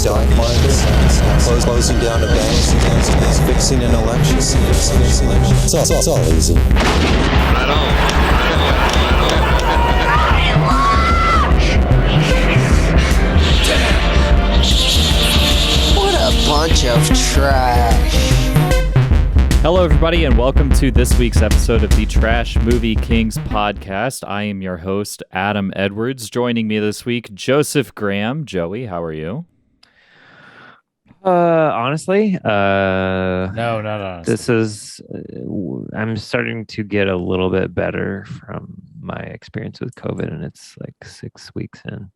stock market, closing down a bank, fixing an election. It's all easy. Right on. What a bunch of trash. Hello, everybody, and welcome to this week's episode of the Trash Movie Kings podcast. I am your host, Adam Edwards. Joining me this week, Joseph Graham. Joey, how are you? Honestly, No, not honestly. this is, I'm starting to get a little bit better from my experience with COVID, and it's like 6 weeks in.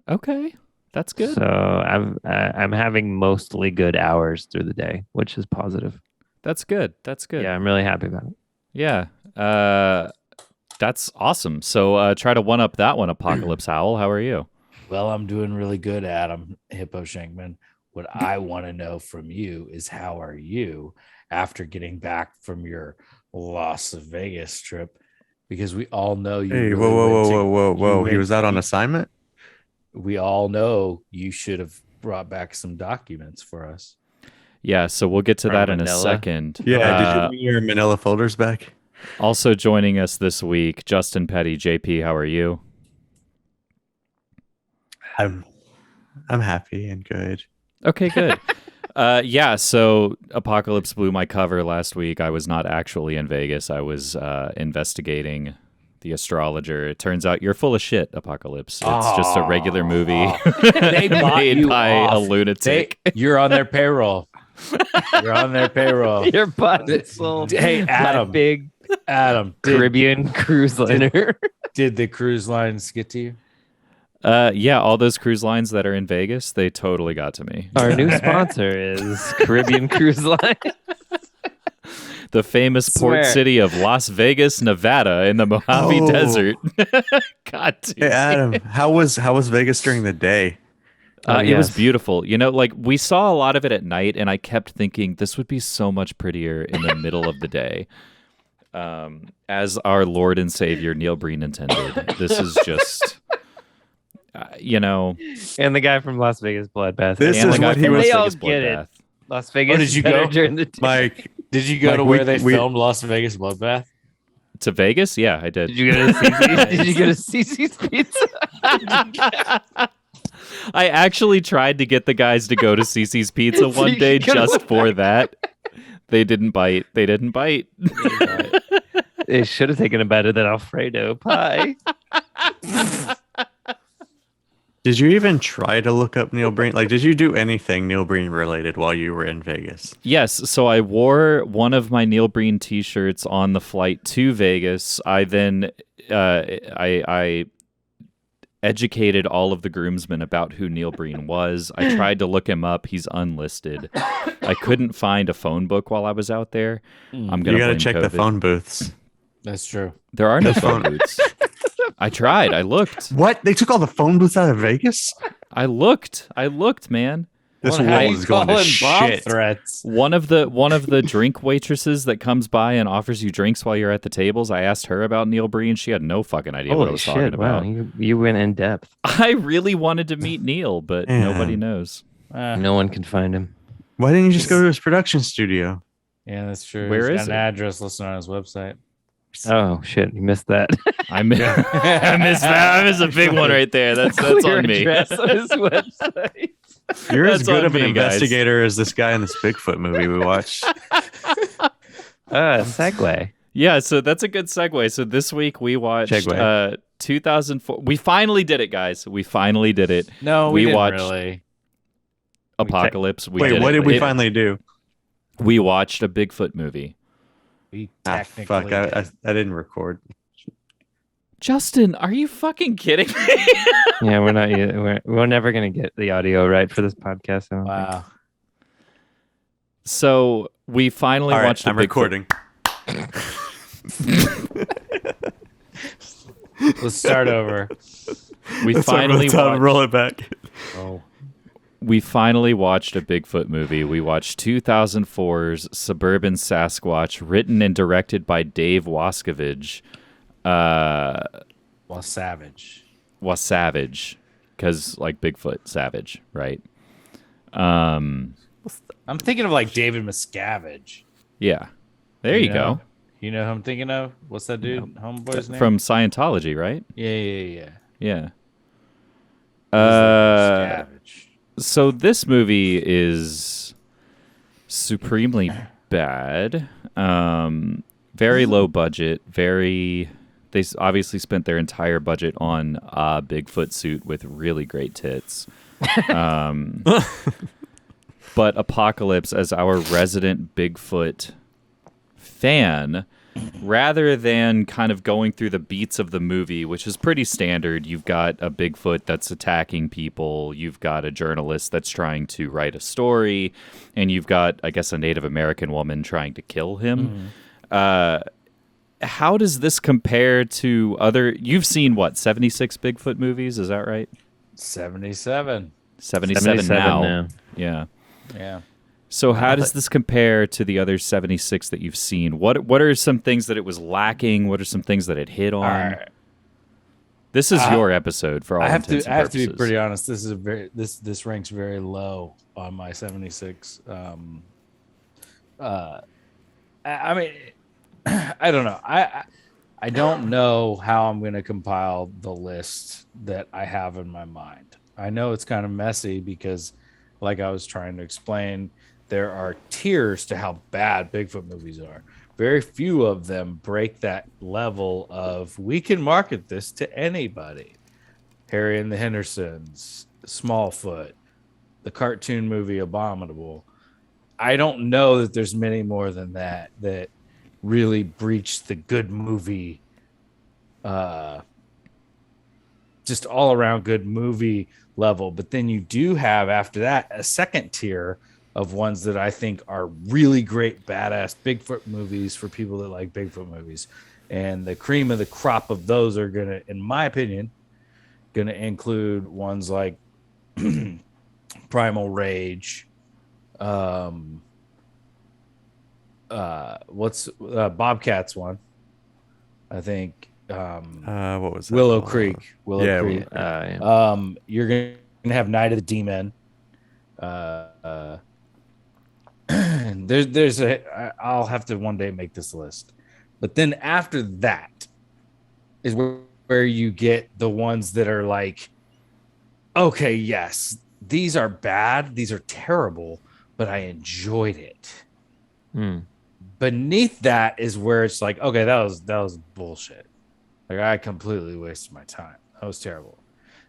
Okay, that's good. So I'm having mostly good hours through the day, which is positive. That's good. That's good. Yeah, I'm really happy about it. Yeah. That's awesome. So try to one-up that one, Apocalypse Owl. How are you? Well, I'm doing really good, Adam Hippo Shankman. What I want to know from you is how are you after getting back from your Las Vegas trip? Because we all know you. Hey, really whoa. He was out on assignment? We all know you should have brought back some documents for us. Yeah, so we'll get to From that in a Manila? second. Yeah, did you bring your manila folders back? Also joining us this week, Justin Petty. JP, how are you? I'm happy and good. Okay, good. Yeah, so Apocalypse blew my cover last week. I was not actually in Vegas. I was investigating the astrologer. It turns out you're full of shit, Apocalypse. It's just a regular movie They bought made you by a off. lunatic. You're on their payroll. You're on their payroll. Your butt sold. Hey, Adam. Big Adam, Caribbean cruise liner. did the cruise lines get to you? Yeah, all those cruise lines that are in Vegas, they totally got to me. Our new sponsor is Caribbean Cruise Line. The famous port Swear. city of Las Vegas, Nevada, in the Mojave Oh. Desert. God damn. Hey, Adam, how was Vegas during the day? It was yes. beautiful. You know, like we saw a lot of it at night, and I kept thinking this would be so much prettier in the middle of the day. As our Lord and Savior Neil Breen intended. This is just, you know, And the guy from Las Vegas Bloodbath. This and is the guy what from he Las was- They all Vegas get it. Bloodbath. Las Vegas. did you better go? during the day. Mike, Did you go Like, to where we- they we- filmed Las Vegas Bloodbath? To Vegas? Yeah, I did. Did you go to CC's? Did you go to CC's Pizza? I actually tried to get the guys to go to CC's Pizza So one you day could go just for that. They didn't bite. They didn't bite. They should have taken a bite of that Alfredo pie. did you even try to look up Neil Breen? Like, did you do anything Neil Breen related while you were in Vegas? Yes, so I wore one of my Neil Breen t-shirts on the flight to Vegas. I then I educated all of the groomsmen about who Neil Breen was. I tried to look him up. He's unlisted. I couldn't find a phone book while I was out there. I'm gonna You gotta blame check the COVID. phone booths. That's true. There are no phone booths. I tried. I looked. What? They took all the phone booths out of Vegas? I looked, man. This Well, how world you is going to calling bomb shit. threats? One of the drink waitresses that comes by and offers you drinks while you're at the tables. I asked her about Neil Breen. She had no fucking idea what I Holy was talking shit! Wow, about. you went in depth. I really wanted to meet Neil, but Man. nobody knows. No one can find him. Why didn't you just go to his production studio? Yeah, that's true. Where He's is got an it? address listed on his website. Oh shit! You missed that. I missed that. I missed a big one right there. That's Clear on me. address on his website. You're as That's good on of an me, guys. investigator as this guy in this Bigfoot movie we watched. Segue. Yeah, so that's a good segue. So this week we watched Segue. 2004. We finally did it, guys. We finally did it. No, We we, didn't watched- really. Apocalypse. We Wait, did what it. did we finally do? We watched a Bigfoot movie. We Ah, technically fuck, I did. didn't record. Justin, are you fucking kidding me? Yeah, we're not. We're never gonna get the audio right for this podcast. I don't think. Wow. So we finally All right, watched a I'm Bigfoot. recording. Let's start over. We Let's finally watched, roll it back. Oh, we finally watched a Bigfoot movie. We watched 2004's Suburban Sasquatch, written and directed by Dave Wascovich. well, savage. Was savage, because like Bigfoot, savage, right? I'm thinking of like David Miscavige. Yeah. There you go. You know who I'm thinking of? What's that dude? Homeboy's name? From Scientology, right? Yeah. Yeah. Miscavige. So this movie is supremely bad. Very low budget. They obviously spent their entire budget on a Bigfoot suit with really great tits. But Apocalypse, as our resident Bigfoot fan, rather than kind of going through the beats of the movie, which is pretty standard, you've got a Bigfoot that's attacking people, you've got a journalist that's trying to write a story, and you've got, I guess, a Native American woman trying to kill him. How does this compare to other... You've seen, what, 76 Bigfoot movies? Is that right? 77. 77 now. Yeah. So how does this compare to the other 76 that you've seen? What are some things that it was lacking? What are some things that it hit on? Right. This is your episode for all intents and purposes. I have to be pretty honest. This ranks very low on my 76. I mean, I don't know. I don't know how I'm going to compile the list that I have in my mind. I know it's kind of messy because, like I was trying to explain, there are tiers to how bad Bigfoot movies are. Very few of them break that level of, we can market this to anybody. Harry and the Hendersons, Smallfoot, the cartoon movie Abominable. I don't know that there's many more than that really breach the good movie, just all around good movie level. But then you do have, after that, a second tier of ones that I think are really great, badass Bigfoot movies for people that like Bigfoot movies. And the cream of the crop of those are going to, in my opinion, going to include ones like Primal Rage, what's Bobcat's one? I think what was that? Willow Creek. Yeah, Creek. You're gonna have Night of the Demon. I'll have to one day make this list, but then after that is where you get the ones that are like, okay, yes, these are bad, these are terrible, but I enjoyed it. Beneath that is where it's like, okay, that was bullshit. Like, I completely wasted my time. That was terrible.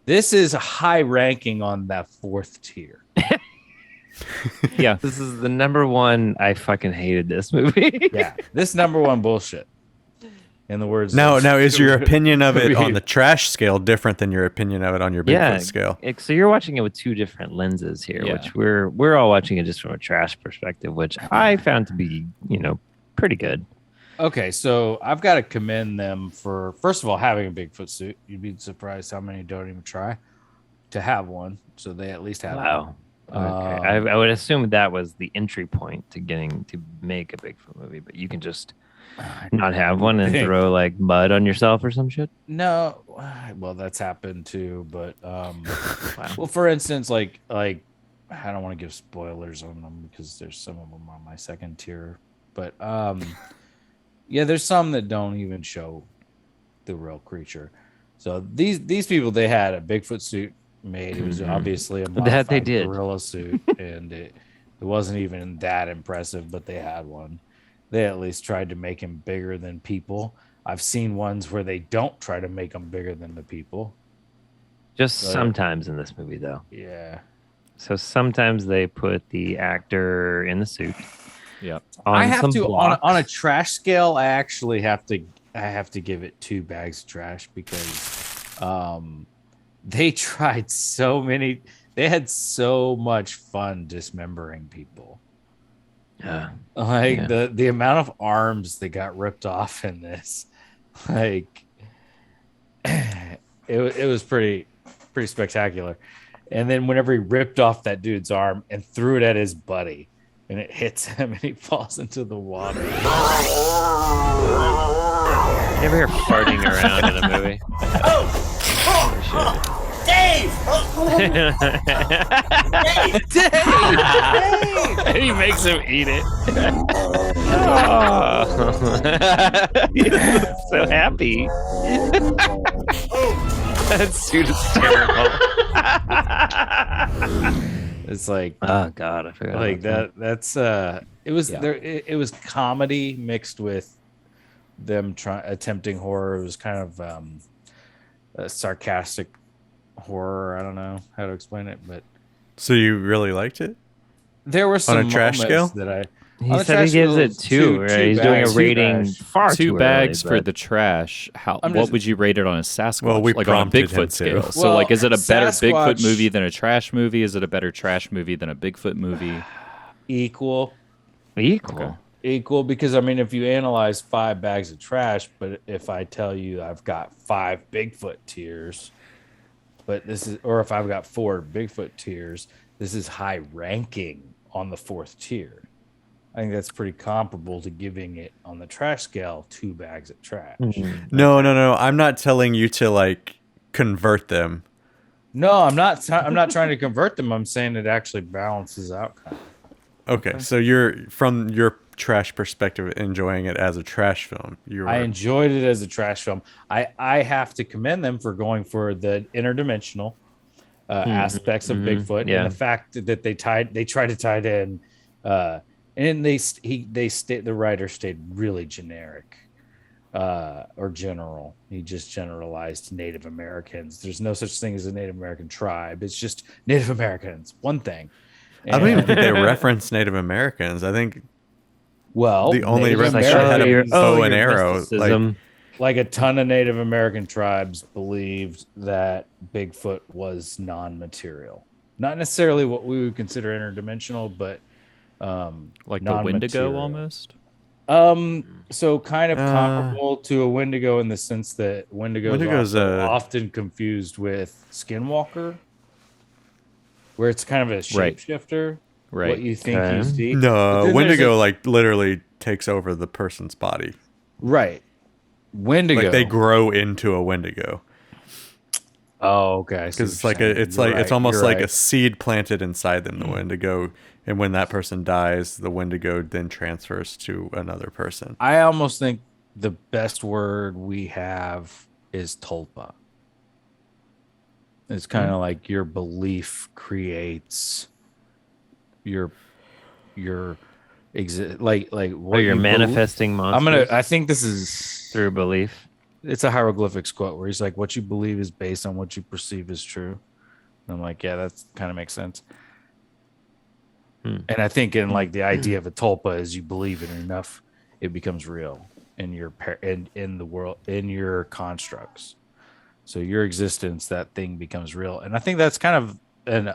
This is a high ranking on that fourth tier. Yeah, this is the number one. I fucking hated this movie. Yeah, this number one bullshit. In the words. Now is your opinion of it on the trash scale different than your opinion of it on your Bigfoot scale? So you're watching it with two different lenses here, which we're all watching it just from a trash perspective, which I found to be, pretty good. Okay, so I've got to commend them for, first of all, having a Bigfoot suit. You'd be surprised how many don't even try to have one. So they at least have one. Okay. I would assume that was the entry point to getting to make a Bigfoot movie, but you can just not have one and throw like mud on yourself or some shit. No, well, that's happened too. But well, for instance, like I don't want to give spoilers on them because there's some of them on my second tier. But yeah, there's some that don't even show the real creature. So these people, they had a Bigfoot suit made. It was obviously a modified gorilla suit, and it wasn't even that impressive, but they had one. They at least tried to make him bigger than people. I've seen ones where they don't try to make them bigger than the people. Just sometimes in this movie, though. Yeah. So sometimes they put the actor in the suit. Yep. I have to on a trash scale. I actually have to give it 2 bags of trash because they tried so many. They had so much fun dismembering people. Yeah. The amount of arms that got ripped off in this, like it was pretty spectacular. And then whenever he ripped off that dude's arm and threw it at his buddy, and it hits him and he falls into the water. You ever hear farting around in a movie? Dave! And he makes him eat it. Oh. He's so happy. That suit is terrible. It's like, Oh God, I forgot. like about that's it was Yeah. there. It was comedy mixed with them attempting horror. It was kind of a sarcastic horror. I don't know how to explain it, but So you really liked it? there were some a trash moments scale? that I. He on the said trash he gives scale, it two, right? He's doing a bags, rating bags. far Two too bags early, for the trash. How? I'm What just- would you rate it on a Sasquatch? Well, we like on a prompted him Bigfoot to. scale. So, Well, like, is it a better Bigfoot Sasquatch- movie than a trash movie? Is it a better trash movie than a Bigfoot movie? Equal. equal. Equal, because I mean, if you analyze 5 bags of trash, but if I tell you I've got 5 Bigfoot tiers, but this is, or if I've got 4 Bigfoot tiers, this is high ranking on the 4th tier. I think that's pretty comparable to giving it on the trash scale 2 bags of trash. No. I'm not telling you to like convert them. No, I'm not. I'm not trying to convert them. I'm saying it actually balances out. Kind of. Okay, so you're from your trash perspective enjoying it as a trash film. I enjoyed it as a trash film. I have to commend them for going for the interdimensional aspects of Bigfoot yeah. and the fact that they tried to tie it in, and the writer stayed really generic or general. He just generalized Native Americans. There's no such thing as a Native American tribe. It's just Native Americans. One thing. I don't even think they reference Native Americans. I think Well, the only Native reference Like, had a Americans- bow and your arrow. mysticism. like a ton of Native American tribes believed that Bigfoot was non-material, not necessarily what we would consider interdimensional, but Like the Wendigo non-material. almost? So kind of comparable to a Wendigo in the sense that Wendigo's, Wendigo's often confused with Skinwalker, where it's kind of a Right. shapeshifter. Right. What you think Okay. you see. But No, then Wendigo there's like literally takes over the person's body. right. Wendigo. Like they grow into a Wendigo Oh, okay. because it's like it's almost like a seed planted inside them. The Wendigo, and when that person dies, the Wendigo then transfers to another person. I almost think the best word we have is tulpa. It's kind of like your belief creates your exist like Or what you're you manifesting monsters. I think this is through belief. it's a hieroglyphics quote where he's like, what you believe is based on what you perceive is true. And I'm like, yeah, that kind of makes sense. And I think in like the idea of a tulpa is you believe it enough, it becomes real in your in the world, in your constructs. So your existence, that thing becomes real. And I think that's kind of an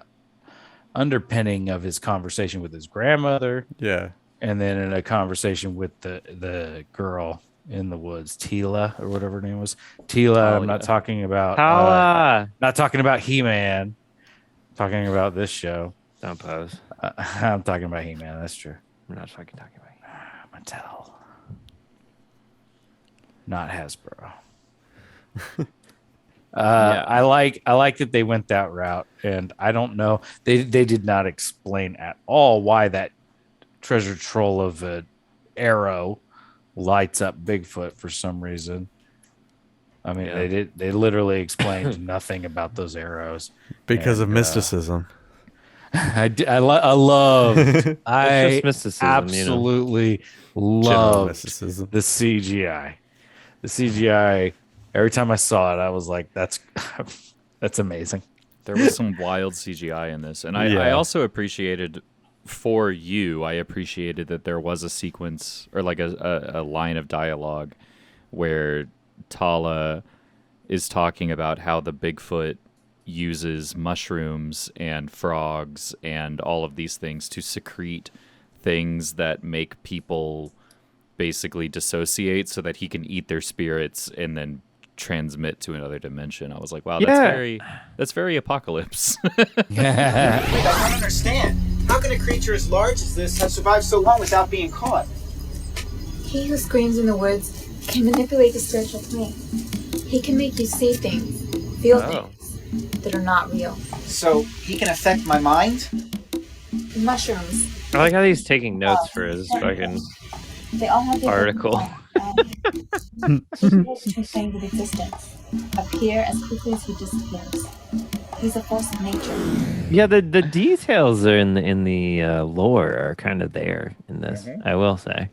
underpinning of his conversation with his grandmother. Yeah, And then in a conversation with the girl in the woods, Tila or whatever her name was. Tila, I'm not talking about not talking about He-Man. Talking about this show. Don't pose. I'm talking about He-Man, that's true. I'm not fucking talking about you. Mattel. Not Hasbro. I like that they went that route, and I don't know. They did not explain at all why that treasure troll of an arrow lights up Bigfoot for some reason. I mean, they literally explained nothing about those arrows because of And, mysticism. I loved. I just mysticism, absolutely General loved mysticism. the CGI. The CGI. Every time I saw it, I was like, "That's amazing." There was some wild CGI in this, and I Yeah. also appreciated for you. I appreciated that there was a sequence or like a line of dialogue where Tala is talking about how the Bigfoot uses mushrooms and frogs and all of these things to secrete things that make people basically dissociate so that he can eat their spirits and then transmit to another dimension. I was like, wow, that's very apocalypse. I don't understand. How can a creature as large as this have survived so long without being caught? He who screams in the woods can manipulate the spiritual plane. He can make you see things, feel things, that are not real. So he can affect my mind? Mushrooms, I like how he's taking notes for his fucking they all have different article. different things of existence. Appear as quickly as he disappears. He's a force of nature. Yeah, the details are in the lore are kind of there in this. I will say,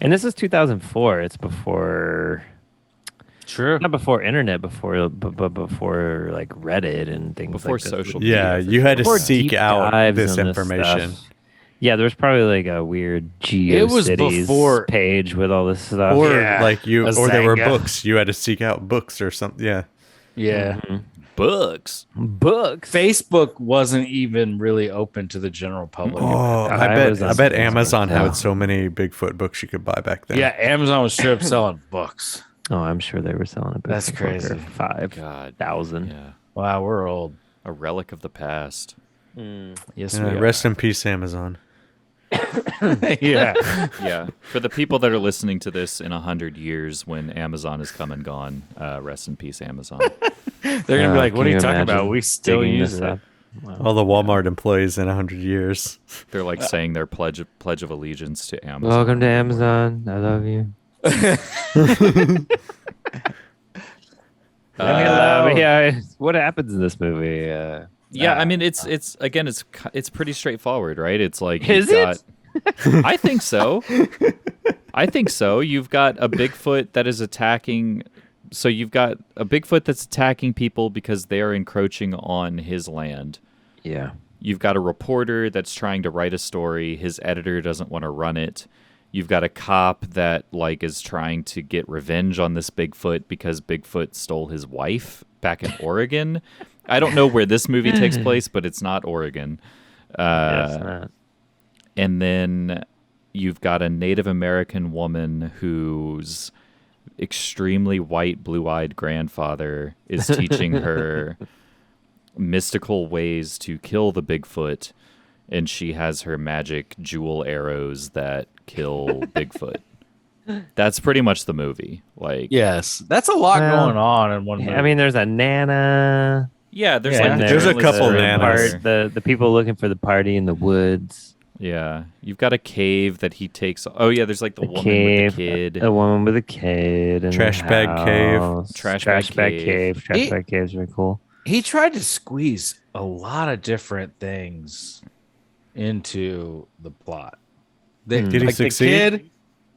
and this is 2004. It's before, not before internet, before like Reddit and things Before like this. social Yeah, media. you had to Before seek deep out dives this on information. stuff. Yeah, there was probably like a weird GeoCities before- page with all this stuff. Or Yeah, like you, a or there were Zanga. books. You had to seek out books or something. Yeah. Yeah. Books. Books. Facebook wasn't even really open to the general public. Oh, I was I on bet Facebook, Amazon too. had so many Bigfoot books you could buy back then. Yeah, Amazon was straight up selling books. Oh, I'm sure they were selling a book. That's for crazy. God. 5,000. Yeah. Wow, we're old. A relic of the past. Yes, Yeah, we are. rest in peace, Amazon. Yeah. Yeah. For the people that are listening to this in 100 years when Amazon is come and gone, rest in peace, Amazon. They're gonna be like, "What Can are you you talking imagine about? We still digging use this it." up? All the Walmart employees in 100 years. They're like saying their pledge of allegiance to Amazon. Welcome to Amazon. I love you. What happens in this movie? Yeah, I mean it's again it's pretty straightforward, right? It's like Is you've it? got I think so. I think so. You've got a Bigfoot that is attacking. So you've got a Bigfoot that's attacking people because they are encroaching on his land. Yeah. You've got a reporter that's trying to write a story. His editor doesn't want to run it. You've got a cop that like is trying to get revenge on this Bigfoot because Bigfoot stole his wife back in Oregon. I don't know where this movie takes place, but it's not Oregon. Yeah, it's not. And then you've got a Native American woman whose extremely white, blue-eyed grandfather is teaching her mystical ways to kill the Bigfoot, and she has her magic jewel arrows that kill Bigfoot. That's pretty much the movie. Like, Yes, that's a lot Well, going on in one movie. I mean, there's a Nana. yeah, there's Yeah, like the there's a journalist couple in nanas. there. The people looking for the party in the woods. Yeah, you've got a cave that he takes. Oh yeah, there's like the woman Cave. with the kid. A woman with a kid. In Trash the bag cave. house. Trash Trash bag bag cave. cave. Trash He- bag cave is very cool. he tried to squeeze a lot of different things into the plot. Did he like succeed? The kid,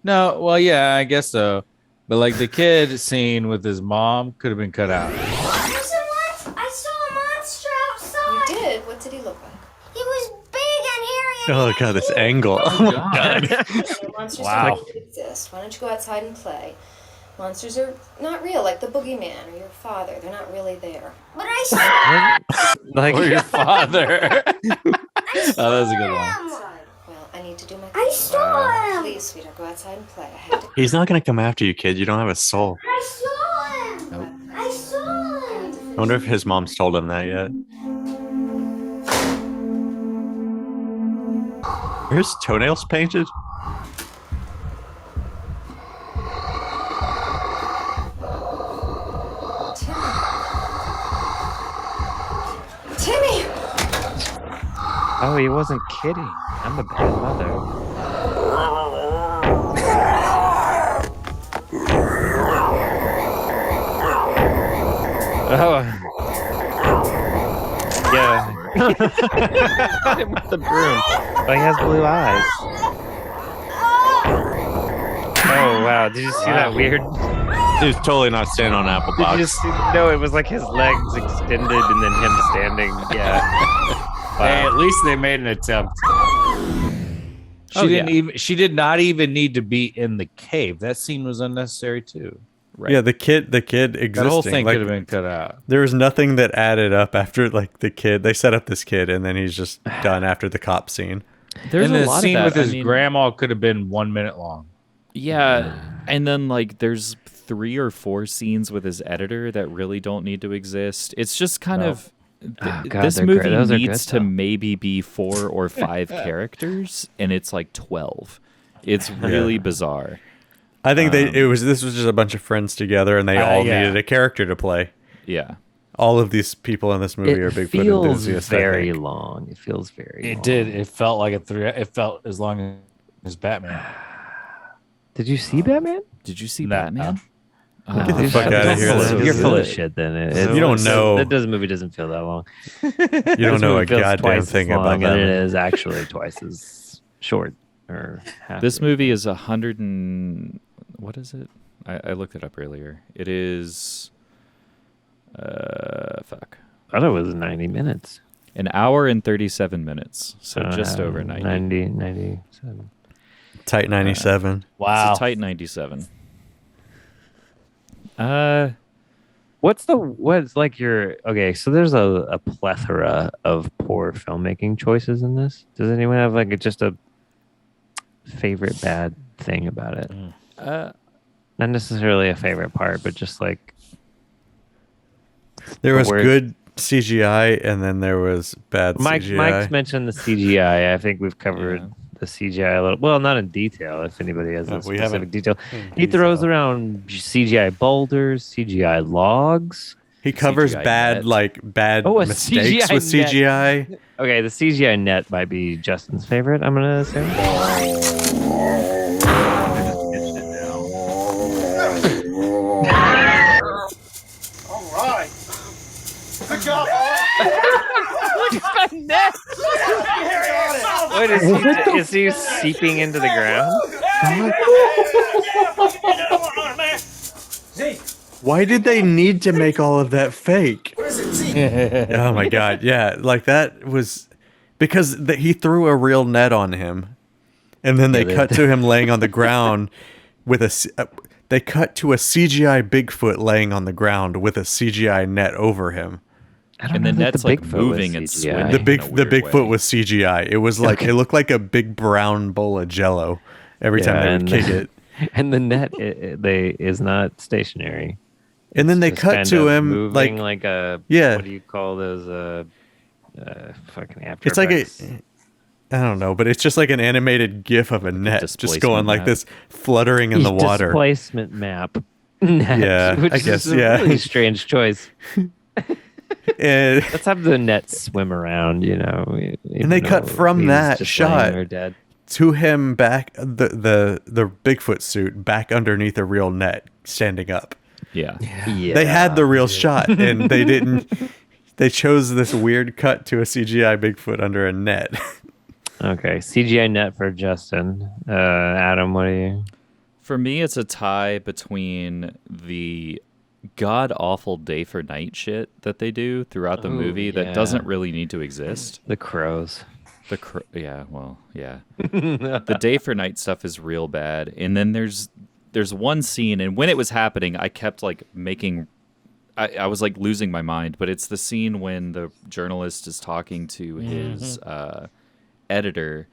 no, well, yeah, I guess so. But like the kid scene with his mom could have been cut out. I saw a monster outside. You did? What did he look like? He was big and hairy. Oh god, this angle. Oh my god. Monsters Wow. don't really exist. Why don't you go outside and play? Monsters are not real, like the boogeyman or your father. They're not really there. But I saw Like Or your father. Oh, that was a good one. him. Outside. Well, I need to do my I saw him. Please, sweetheart, go outside and play. I have to. He's not gonna come after you, kid. You don't have a soul. I saw him. I saw him. I wonder if his mom's told him that yet. Are his toenails painted? Timmy! Oh, he wasn't kidding. I'm a bad mother. Oh. Yeah. Hit him with the broom. Oh, he has blue eyes. Oh, wow. Did you see that weird? He was totally not standing on apple Did box. you see? No, it was like his legs extended and then him standing. Yeah. Hey, at least they made an attempt. She Oh, didn't yeah. even. She did not even need to be in the cave. That scene was unnecessary too. Right. Yeah, the kid existing. That whole thing like, could have been cut out. there was nothing that added up after like the kid. They set up this kid and then he's just done after the cop scene. There's and a the lot scene of that. with his I mean, grandma could have been 1 minute long. Yeah, and then like there's 3 or 4 scenes with his editor that really don't need to exist. It's just kind No. of Oh, God, this they're movie great. Those are needs good, to though. maybe be 4 or 5 characters, and it's like 12. It's really bizarre. I think this was just a bunch of friends together and they all yeah. needed a character to play. Yeah. All of these people in this movie are Bigfoot feels enthusiasts. very long. It feels very. It long. did. It felt like it felt as long as Batman. Did you see Batman? Did you see No. Batman? Get the fuck out of here. You're full of shit. Then You don't know. That movie doesn't feel that long. You don't know a goddamn thing about that. It Batman. is actually twice as short or half. This movie is 100 and what is it? I looked it up earlier. It is fuck. I thought it was 90 minutes. An hour and 37 minutes. So just over 90. 97. Tight 97. Wow. It's a tight 97. What's like your okay? So there's a plethora of poor filmmaking choices in this. Does anyone have like just a favorite bad thing about it? Not necessarily a favorite part, but just like There was good CGI, and then there was bad CGI. Mike's mentioned the CGI. I think we've covered the CGI a little. Well, not in detail. If anybody has a specific detail, he throws around CGI boulders, CGI logs. He covers CGI bad net. bad Oh, a mistakes CGI with net. CGI. Okay, the CGI net might be Justin's favorite. I'm gonna assume. All right. Good job. Look at that net. What is he seeping into the ground? Why did they need to make all of that fake? What does it see? Oh my god, yeah, like that was because he threw a real net on him, and then they cut to him laying on the ground with they cut to a CGI Bigfoot laying on the ground with a CGI net over him. And the net's like moving and swimming. The Bigfoot was CGI. It was like it looked like a big brown bowl of Jello every time they would kick it. And the net is not stationary. And then they cut to him moving like a What do you call those? Fucking After It's like Effects. I don't know, but it's just like an animated GIF of a net just going like this, fluttering in the water. Displacement map. Net, Yeah, which I guess. is a really strange choice. And Let's have the net swim around, you know. And they cut from that shot dead. to him back the Bigfoot suit back underneath a real net, standing up. Yeah. They had the real shot, and they didn't. They chose this weird cut to a CGI Bigfoot under a net. Okay, CGI net for Justin. Adam, what do you? For me, it's a tie between the god awful day for night shit that they do throughout the movie that doesn't really need to exist. The crows. The day for night stuff is real bad, and then there's one scene, and when it was happening, I kept like making. I was like losing my mind, but it's the scene when the journalist is talking to his editor,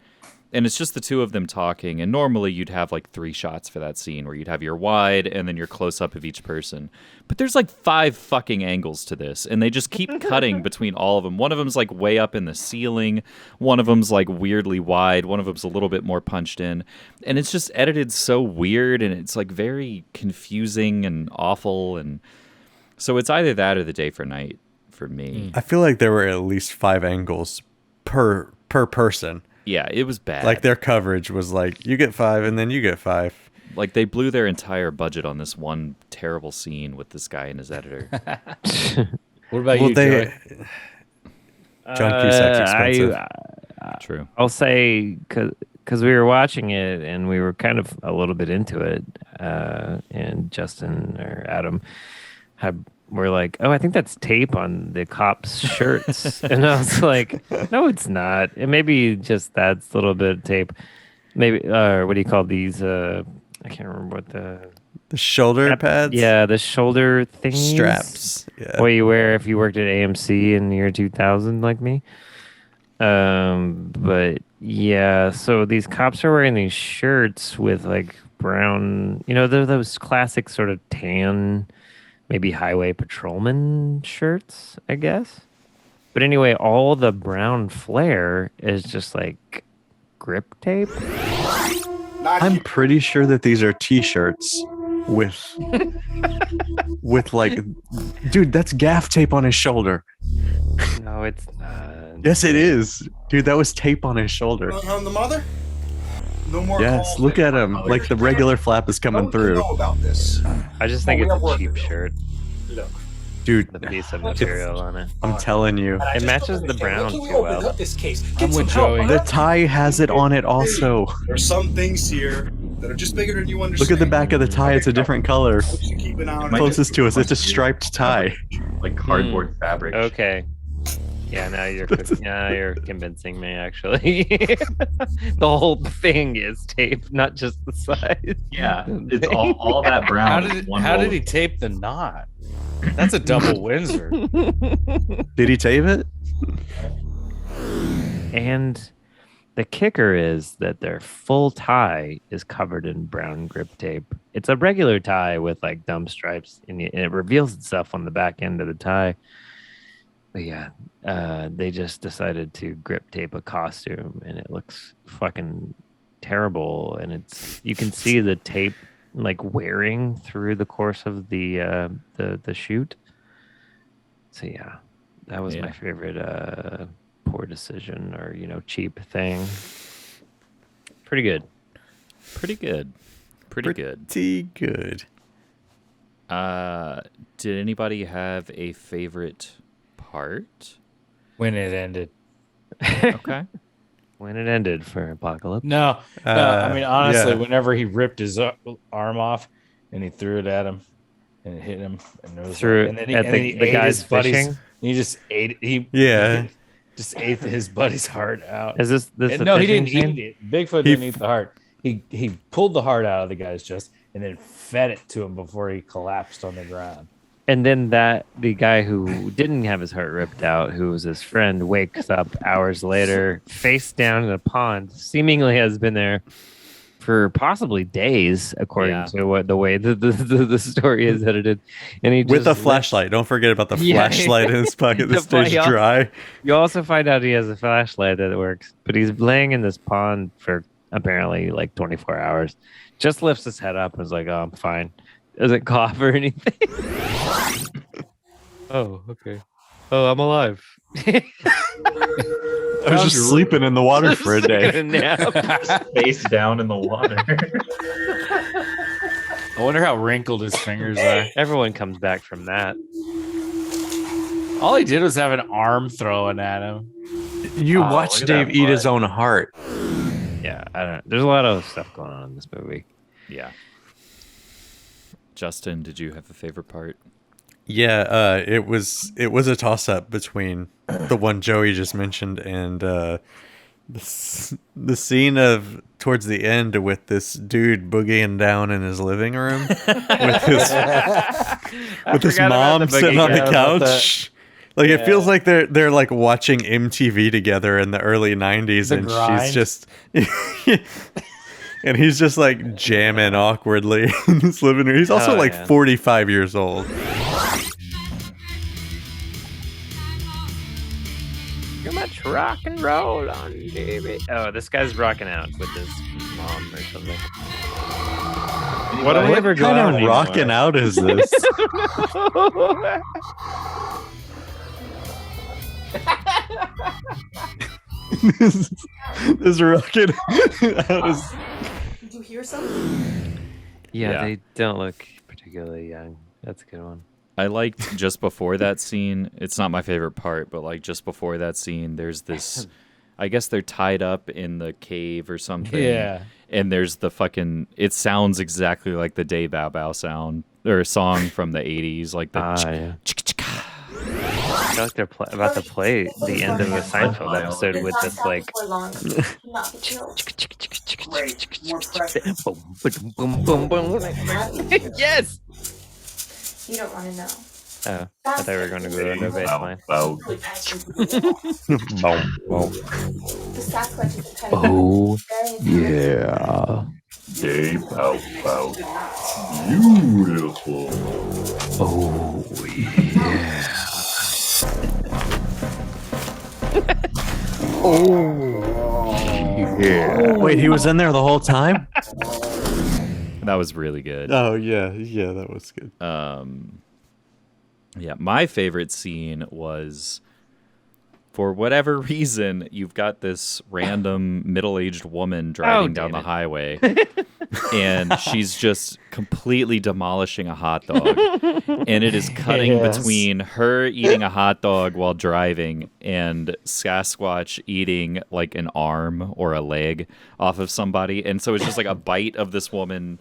and it's just the two of them talking. And normally you'd have like 3 shots for that scene where you'd have your wide and then your close up of each person. But there's like 5 fucking angles to this, and they just keep cutting between all of them. One of them's like way up in the ceiling. One of them's like weirdly wide. One of them's a little bit more punched in. And it's just edited so weird, and it's like very confusing and awful. And so it's either that or the day for night for me. I feel like there were at least 5 angles per person. Yeah, it was bad. Like their coverage was like, you get 5 and then you get 5. Like they blew their entire budget on this one terrible scene with this guy and his editor. What about you, Joey? John Cusack's expensive. True. I'll say because we were watching it and we were kind of a little bit into it, and Justin or Adam were like, "Oh, I think that's tape on the cops' shirts," and I was like, "No, it's not. It maybe just that's a little bit of tape. Maybe what do you call these? I can't remember what the shoulder pads. Yeah, the shoulder thingies. Straps. Yeah. What you wear if you worked at AMC in the year 2000, like me. But yeah, so these cops are wearing these shirts with like brown, you know, they're those classic sort of tan, maybe highway patrolman shirts, I guess. But anyway, all the brown flare is just like grip tape. I'm pretty sure that these are t-shirts. with like, dude, that's gaff tape on his shoulder. No, it's not. Yes, it is, dude. That was tape on his shoulder. On the mother? No more Yes, calls. look at him. Like the regular flap is coming through. Know about this. I just think it's a cheap shirt. Dude, The piece of material on it. I'm telling you. It matches the brown too well. This case. I'm with Joey. The tie has it on it also. There's some things here that are just bigger than you understand. Look at the back of the tie. It's a different color. Keep an eye on it. Closest to us, it's a striped tie. Like cardboard fabric. Okay. Yeah, now you're convincing me. Actually, the whole thing is tape, not just the size. Yeah, it's all that brown. How did he tape the knot? That's a double Windsor. Did he tape it? And the kicker is that their full tie is covered in brown grip tape. It's a regular tie with like dumb stripes, and it reveals itself on the back end of the tie. But yeah, they just decided to grip tape a costume, and it looks fucking terrible. And you can see the tape like wearing through the course of the shoot. So yeah, that was my favorite poor decision or cheap thing. Pretty good. Pretty good. Did anybody have a favorite part? When it ended. Okay. When it ended for Apocalypse. No, I mean, honestly, yeah. whenever he ripped his arm off and he threw it at him and it hit him and there was Threw and then it at he the ate guys his buddy's. fishing? He just ate. He just ate his buddy's heart out. Is this And the no, he fishing didn't scene? eat it. Bigfoot didn't eat the heart. He pulled the heart out of the guy's chest and then fed it to him before he collapsed on the ground. And then the guy who didn't have his heart ripped out, who was his friend, wakes up hours later, face down in a pond, seemingly has been there for possibly days, according to what the way the story is edited. And he With just a flashlight. Don't forget about the flashlight in his pocket that stays dry. You also find out he has a flashlight that works, but he's laying in this pond for apparently like 24 hours. Just lifts his head up and is like, "Oh, I'm fine." Doesn't cough or anything. Oh, okay. Oh, I'm alive. I was just sleeping in the water for a day. Face down in the water. I wonder how wrinkled his fingers are. Everyone comes back from that. All he did was have an arm thrown at him. You watch Dave eat his own heart. Yeah, I don't know. There's a lot of stuff going on in this movie. Yeah. Justin, did you have a favorite part? Yeah, it was a toss up between the one Joey just mentioned and the scene of towards the end with this dude boogieing down in his living room with his mom sitting on the couch. Like it feels like they're like watching MTV together in the early 90s, and grind. she's just and he's just like jamming awkwardly in this living room. He's also 45 years old. Too much rock and roll on TV. Oh, this guy's rocking out with his mom or something. What kind of rocking out is this? this rocking out is... Did you hear something? Yeah, they don't look particularly young. That's a good one. I liked just before that scene. It's not my favorite part, but like just before that scene, there's this. I guess they're tied up in the cave or something. Yeah. And there's the fucking. It sounds exactly like the Day Bow Bow sound or song from the 80s, like the. I feel like they're about to play the end of a Seinfeld episode with this like. Yes. You don't want to know. Oh, I thought we were going to go to the baseline. The Sasquatch is kind Oh, yeah. Day bow bow. Beautiful. Oh, yeah. Yeah. Wait, he was in there the whole time? That was really good. Oh yeah, that was good. Yeah, my favorite scene was, for whatever reason, you've got this random middle-aged woman driving down the highway, and she's just completely demolishing a hot dog, and it is cutting between her eating a hot dog while driving and Sasquatch eating like an arm or a leg off of somebody, and so it's just like a bite of this woman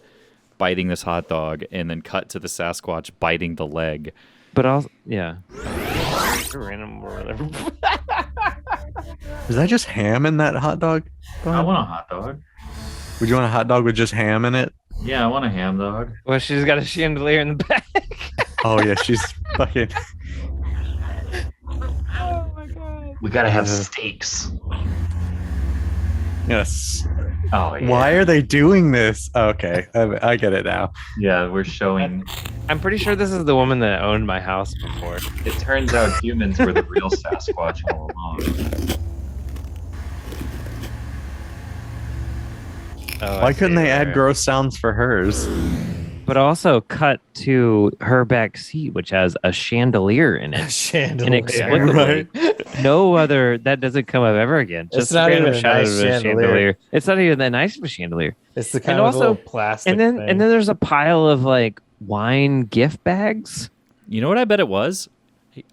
biting this hot dog, and then cut to the Sasquatch biting the leg. But also, yeah. Random or whatever. Is that just ham in that hot dog? I want a hot dog. Would you want a hot dog with just ham in it? Yeah, I want a ham dog. Well, she's got a chandelier in the back. Oh yeah, she's fucking. Oh my god. We gotta have steaks. Yes. Oh yeah. Why are they doing this? Okay, I get it now. Yeah, we're showing. I'm pretty sure this is the woman that owned my house before. It turns out humans were the real Sasquatch all along. Oh, Why couldn't they add gross sounds for hers? But also cut to her back seat, which has a chandelier in it. Chandelier. Inexplicably. No other, that doesn't come up ever again. Just not random even a shot nice of a chandelier. It's not even that nice of a chandelier. It's the kind And of also- little plastic And then thing. and then there's a pile of like wine gift bags. You know what I bet it was?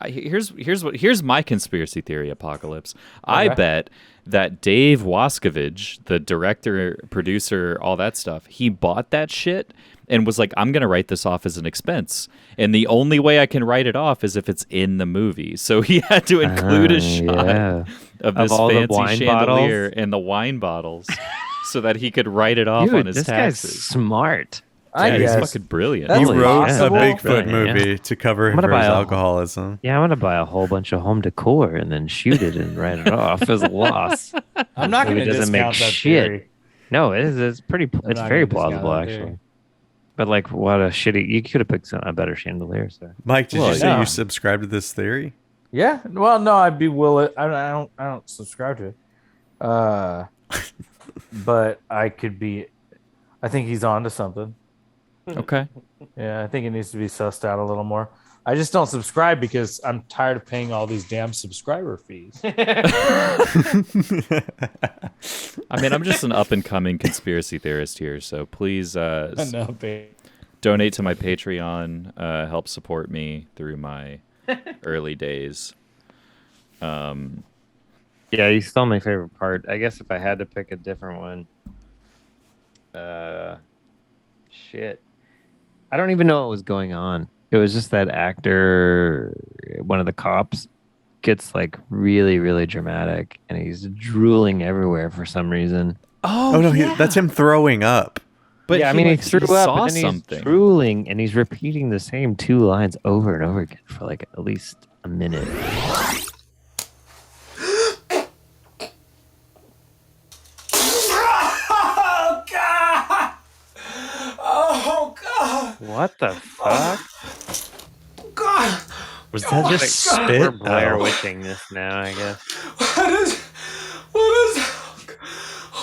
Here's my conspiracy theory, Apocalypse. I bet that Dave Wascovich, the director, producer, all that stuff, he bought that shit and was like, I'm going to write this off as an expense. And the only way I can write it off is if it's in the movie. So he had to include a shot of this all the fancy wine chandelier bottles? and the wine bottles so that he could write it off Dude, on his this taxes. guy's smart. Yeah, he's guess. fucking brilliant. That's He Holy wrote shit. a Brilliant, Bigfoot yeah. movie to cover I'm for gonna his buy a- alcoholism. Yeah, I'm gonna buy a whole bunch of home decor and then shoot it and write it off as a loss. I'm not going Maybe to it doesn't make discount that shit. theory. No, it is. It's pretty. I'm It's not very gonna discount plausible, that actually. theory. But like, what a shitty! You could have picked a better chandelier, sir. Mike, did Well, you say yeah. you subscribe to this theory? Yeah. Well, no, I'd be willing. I don't subscribe to it. But I could be. I think he's on to something. Okay. Yeah, I think it needs to be sussed out a little more. I just don't subscribe because I'm tired of paying all these damn subscriber fees. I mean, I'm just an up-and-coming conspiracy theorist here, so please No, babe. donate to my Patreon, help support me through my early days. Yeah, you stole my favorite part. I guess if I had to pick a different one, shit, I don't even know what was going on. It was just that actor, one of the cops, gets like really, really dramatic, and he's drooling everywhere for some reason. Oh no, that's him throwing up. But yeah, I mean, he threw up, saw and then something. he's drooling, and he's repeating the same two lines over and over again for like at least a minute. Oh God! Oh God! What the fuck? God! Was that just spit? We're Blair Oh. Witching this now, I guess. What is? Oh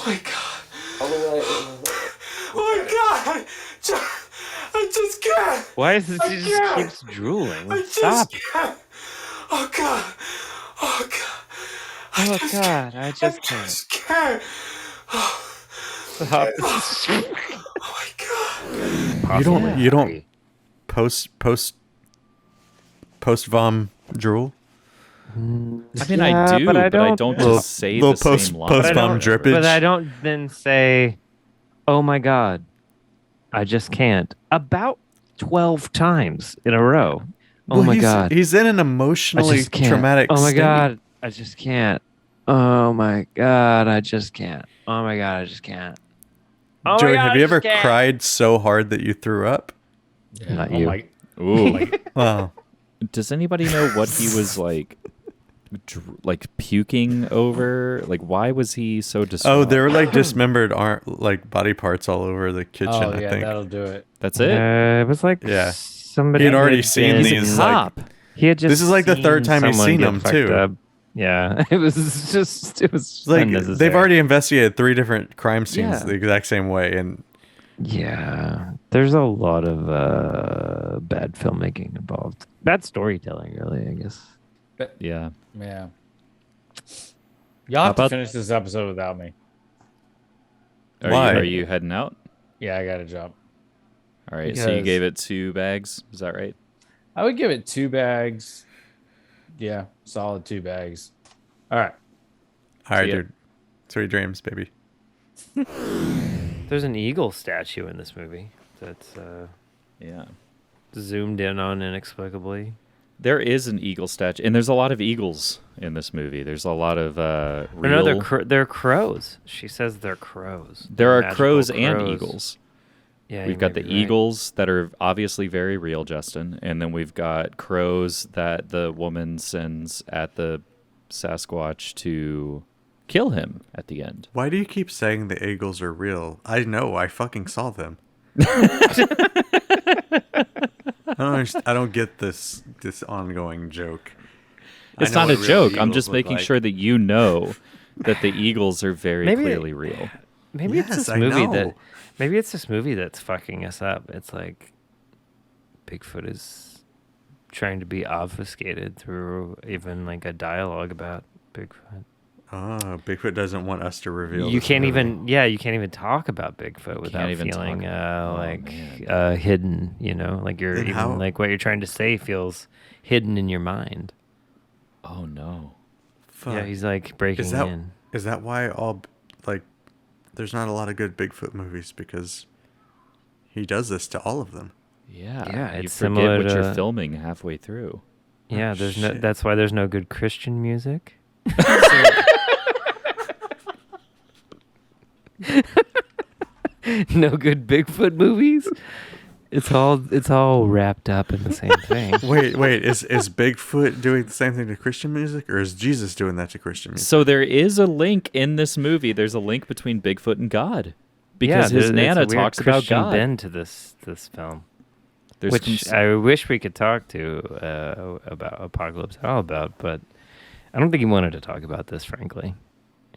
my God! Oh my God! I just can't. Why is this? I He just can't. keeps drooling. I just Stop. can't. Oh God! Oh God! Oh God, I just can't. Just can't. Oh, Stop. oh my God! You don't post vom drool. I mean, Yeah, I do, but I don't don't- just say the Little same line. post I vom don't- drippage. But I don't then say, "Oh my God, I just can't." About 12 times in a row. Oh Well, my he's- God, he's in an I emotionally just can't. traumatic. Oh my state. God, I just can't. Oh my God, I just can't. Oh my God, I just can't. Oh my Joey, God, have I you just ever can't. cried so hard that you threw up? Not Oh you. my- Ooh. Wow. Does anybody know what he was like puking over? Like, why was he so distraught? Oh, there were like dismembered like body parts all over the kitchen. Oh I yeah, think. that'll do it. That's it. It was like Yeah. somebody He had already had seen been- these, Cop. He had just. This is like the third seen time he's someone seen get them, fucked too. up. Yeah, it was just. It was It's like unnecessary. they've already investigated 3 different crime scenes Yeah. the exact same way, and Yeah, there's a lot of bad filmmaking involved. Bad storytelling, really, I guess. Yeah. Yeah. Y'all have to about- finish this episode without me. Why? Are you heading out? Yeah, I got a job. All right. So you Because- gave it 2 bags. Is that right? I would give it 2 bags. Yeah, solid 2 bags. All right. All right, See ya. dude. Sweet dreams, baby. There's an eagle statue in this movie that's Yeah. zoomed in on inexplicably. There is an eagle statue, and there's a lot of eagles in this movie. There's a lot of real... No, they're crows. She says they're crows. There are Magical crows and eagles. Yeah, We've got the eagles that are obviously very real, Justin, and then we've got crows that the woman sends at the Sasquatch to kill him at the end. Why do you keep saying the eagles are real? I know. I fucking saw them. I don't get this ongoing joke. It's I know not a what real joke. I'm eagles just look making like. sure that you know that the eagles are very Maybe- clearly real. Maybe it's Yes, this I movie know. maybe it's this movie that's fucking us up. It's like Bigfoot is trying to be obfuscated through even like a dialogue about Bigfoot. Oh, Bigfoot doesn't want us to reveal. You this can't movie. you can't even talk about Bigfoot without even feeling talk. hidden, like you're Then even how- like what you're trying to say feels hidden in your mind. Oh no. Fuck. Yeah, he's like breaking in. Is that why there's not a lot of good Bigfoot movies, because he does this to all of them? Yeah. Yeah, You it's forget similar what you're to- filming halfway through. Yeah, Oh, shit. that's why there's no good Christian music. No good Bigfoot movies. It's all wrapped up in the same thing. Wait, is Bigfoot doing the same thing to Christian music, or is Jesus doing that to Christian music? So there is a link in this movie. There's a link between Bigfoot and God. Because his it's a Nana weird talks about Christian God. bend to this film, There's which some- I wish we could talk to about Apocalypse Now about, but I don't think he wanted to talk about this. Frankly,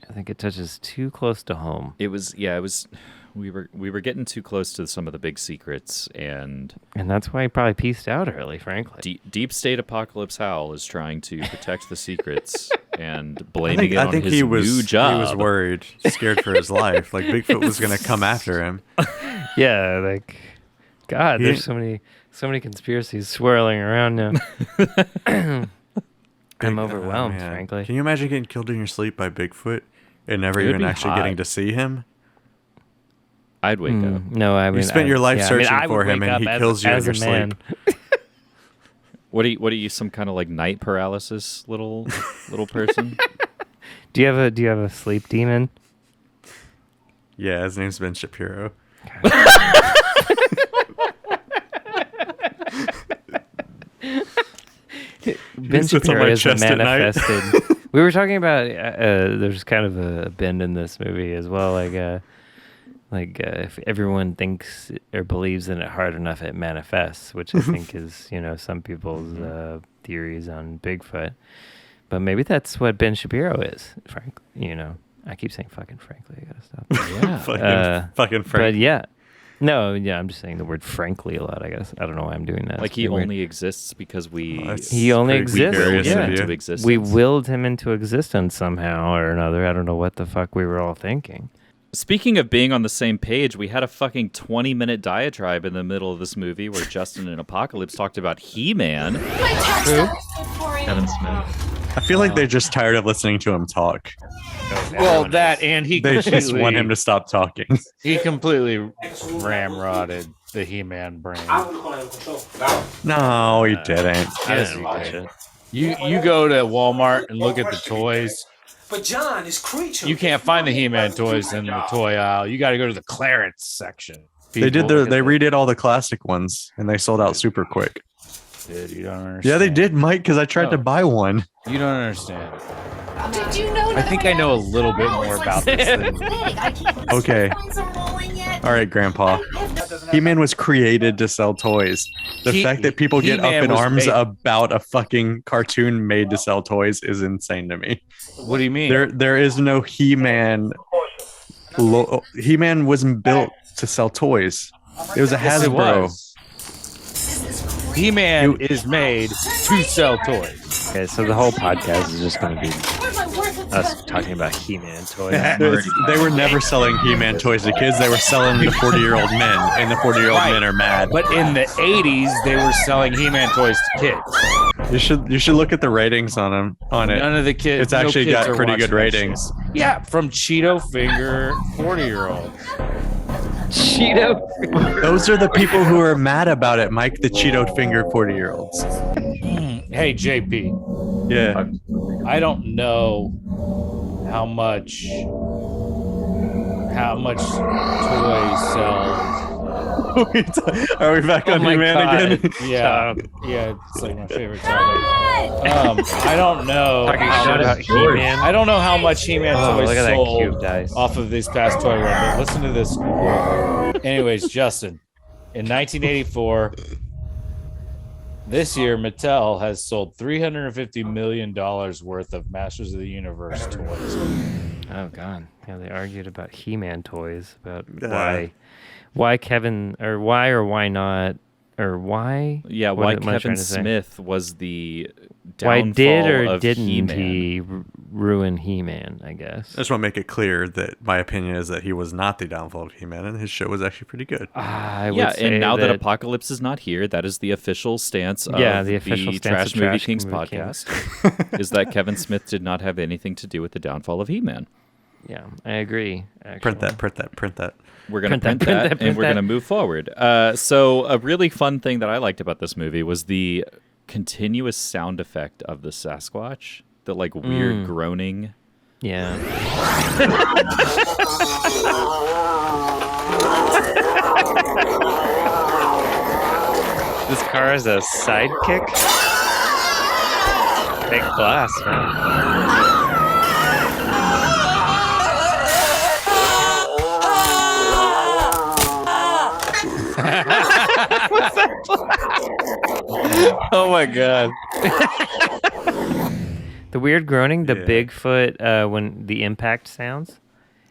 I think it touches too close to home. it was we were getting too close to some of the big secrets, and And that's why he probably pieced out early, frankly. Deep State Apocalypse Howl is trying to protect the secrets and blaming it I on think his he was new job. He was worried, scared for his life. Like Bigfoot was gonna come after him. Yeah, like God, He there's so many conspiracies swirling around now. I'm overwhelmed, man. frankly. Can you imagine getting killed in your sleep by Bigfoot and never It would even be actually hot. getting to see him? I'd wake up. No, I mean You spent your life searching I would for him, wake and up he as- kills you in as your a man. sleep. What are you? Some kind of like night paralysis, little person? Do you have a sleep demon? Yeah, his name's Ben Shapiro. Ben sits on Shapiro my is chest at night. manifested. We were talking about there's kind of a bend in this movie as well, if everyone thinks or believes in it hard enough, it manifests, which I think is some people's theories on Bigfoot. But maybe that's what Ben Shapiro is, frankly. I keep saying fucking frankly. I gotta stop. Yeah. fucking But Frank. yeah. No, yeah, I'm just saying the word frankly a lot, I guess. I don't know why I'm doing that. Like It's he weird. only exists because we that's He only pretty exists. curious Yeah. of you. into existence. We willed him into existence somehow or another. I don't know what the fuck we were all thinking. Speaking of being on the same page, we had a fucking 20-minute diatribe in the middle of this movie where Justin and Apocalypse talked about He-Man. Kevin Smith. I feel like they're just tired of listening to him talk. Well, that and he They just want him to stop talking. He completely ramrodded the He-Man brain. No, he didn't. Yes, he did. You go to Walmart and look at the toys. But John is creature. You can't find the He-Man toys in the toy aisle. You got to go to the clearance section. They redid all the classic ones, and they sold out super quick. Dude, you don't understand. Yeah, they did, Mike, because I tried to Oh. buy one. You don't understand. Did you know I think I know a little bit more about this than Okay. All right, Grandpa. He-Man was created to sell toys. The fact that people get up He-Man in was arms made- about a fucking cartoon made to sell toys is insane to me. What do you mean? There is no He-Man He-Man wasn't built to sell toys. It was a Yes, it Hasbro. was. He-Man is made to sell toys. Okay, so the whole podcast is just going to be us talking about He-Man toys. They were never selling He-Man toys to kids. They were selling to 40-year-old men, and the 40-year-old men are mad. But in the 80s, they were selling He-Man toys to kids. You should look at the ratings on it. None of the kids. It's actually kids got are pretty watching good that ratings. shit. Yeah, from Cheeto Finger 40-year-olds. Cheeto. Those are the people who are mad about it, Mike. The Cheeto Finger 40-year-olds. Hey, JP. Yeah. I don't know how much toys sell. Are we back on He-Man again? Yeah, it's like my favorite topic. I don't know. About He-Man. I don't know how much He-Man toys look at that sold cube dice. off of this past toy run, but listen to this. Anyways, Justin, in 1984, this year Mattel has sold $350 million worth of Masters of the Universe toys. Oh God! Yeah, they argued about He-Man toys, about why Kevin or why not or why? Yeah, what why am I trying Kevin to say? Smith was the Why downfall did or of didn't He-Man. he ruin He-Man? I guess. I just want to make it clear that my opinion is that he was not the downfall of He-Man, and his show was actually pretty good. I would Yeah, say and now that Apocalypse is not here, that is the official stance of the official stance Trash of Movie Trash Kings Movie podcast is that Kevin Smith did not have anything to do with the downfall of He-Man. Yeah, I agree. Actually. Print that. We're going to print that, and we're going to move forward. So a really fun thing that I liked about this movie was the continuous sound effect of the Sasquatch, the like weird groaning. Yeah. This car is a sidekick. Big glass, man. Oh my God. The weird groaning, the Bigfoot, when the impact sounds.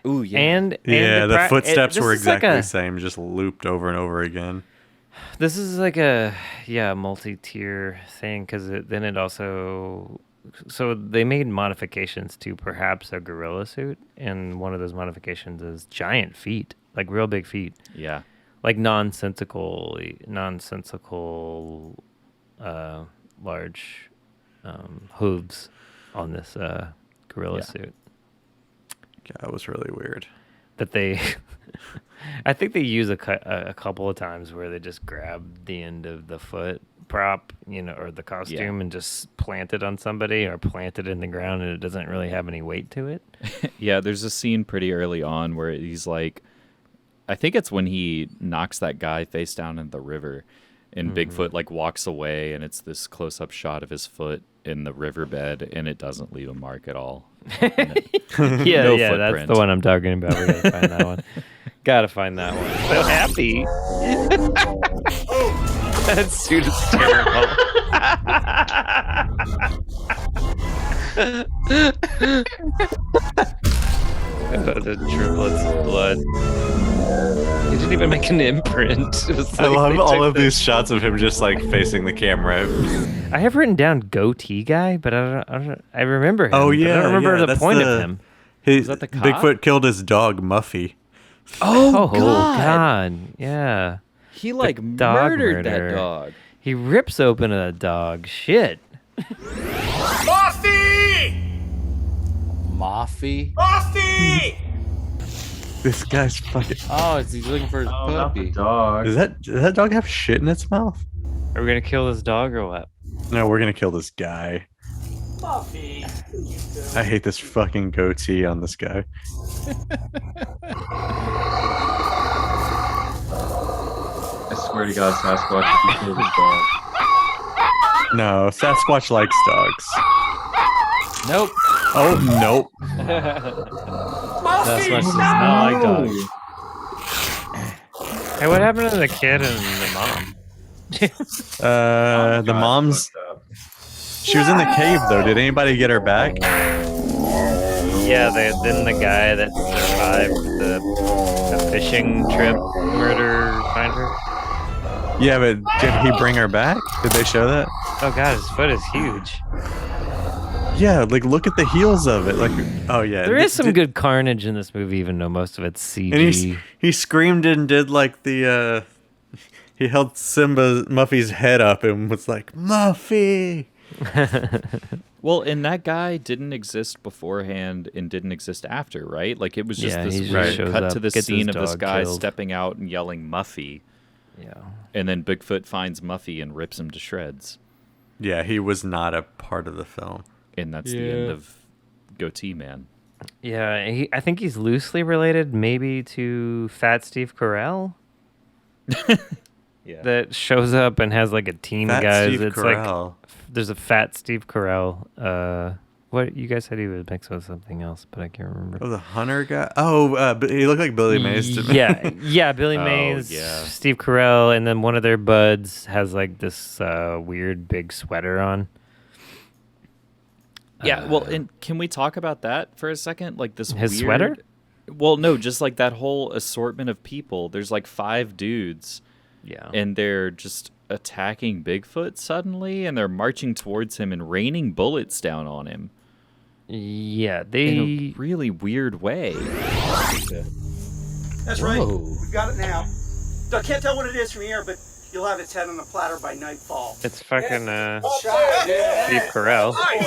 Ooh, yeah. And the footsteps were this is like exactly the same, just looped over and over again. This is like a multi-tier thing because then it also they made modifications to perhaps a gorilla suit, and one of those modifications is giant feet, like real big feet. Yeah. Like nonsensical large hooves on this gorilla suit. Yeah, it was really weird. That they, I think they use a couple of times where they just grab the end of the foot prop, or the costume, and just plant it on somebody or plant it in the ground, and it doesn't really have any weight to it. Yeah, there's a scene pretty early on where he's like, I think it's when he knocks that guy face down in the river, and Bigfoot like walks away, and it's this close-up shot of his foot in the riverbed, and it doesn't leave a mark at all. Yeah, that's the one I'm talking about. We gotta find that one. Gotta find that one. So happy. That suit is terrible. The driblets of blood. He didn't even make an imprint. It was I like love they all took of these shots of him just like facing the camera. I have written down goatee guy, but I remember him. Oh but yeah, I don't remember the that's point of him. Is that the cop? Bigfoot killed his dog Muffy. Oh God! Yeah, He like dog murdered murder. that dog. He rips open a dog. Shit. Moffy? This guy's fucking. Oh, he's looking for his puppy. Dog. Does that dog have shit in its mouth? Are we gonna kill this dog or what? No, we're gonna kill this guy. I hate this fucking goatee on this guy. I swear to God, Sasquatch, if you kill this dog. No, Sasquatch likes dogs. Nope. Oh nope. Sasquatch does not like dogs. Hey, what happened to the kid and the mom? The mom's. She was in the cave though. Did anybody get her back? Yeah, then the guy that survived the the fishing trip murder finder. Yeah, but did he bring her back? Did they show that? Oh god, his foot is huge. Yeah, like look at the heels of it. Like, oh yeah, There is some good carnage in this movie, even though most of it's CG. And he screamed and did like the he held Muffy's head up and was like, Muffy. Well, and that guy didn't exist beforehand and didn't exist after, right? Like it was just this weird cut to the scene of this guy stepping out and yelling Muffy. Yeah. And then Bigfoot finds Muffy and rips him to shreds. Yeah, he was not a part of the film. And that's the end of Goatee Man. Yeah, I think he's loosely related maybe to Fat Steve Carell. Yeah. That shows up and has like a team of guys. Steve It's Carell. like there's a Fat Steve Carell. What you guys said he was mixed with something else, but I can't remember. Oh, the hunter guy. Oh, he looked like Billy Mays to me. Yeah, Billy Mays, Steve Carell, and then one of their buds has like this weird big sweater on. Yeah, well, and can we talk about that for a second? Like this his weird... sweater? Well, no, just like that whole assortment of people. There's like 5 dudes. Yeah. And they're just attacking Bigfoot suddenly, and they're marching towards him and raining bullets down on him. Yeah, in they a really weird way. That's right. We've got it now. I can't tell what it is from here, but you'll have its head on the platter by nightfall. It's fucking Steve Carell. Right.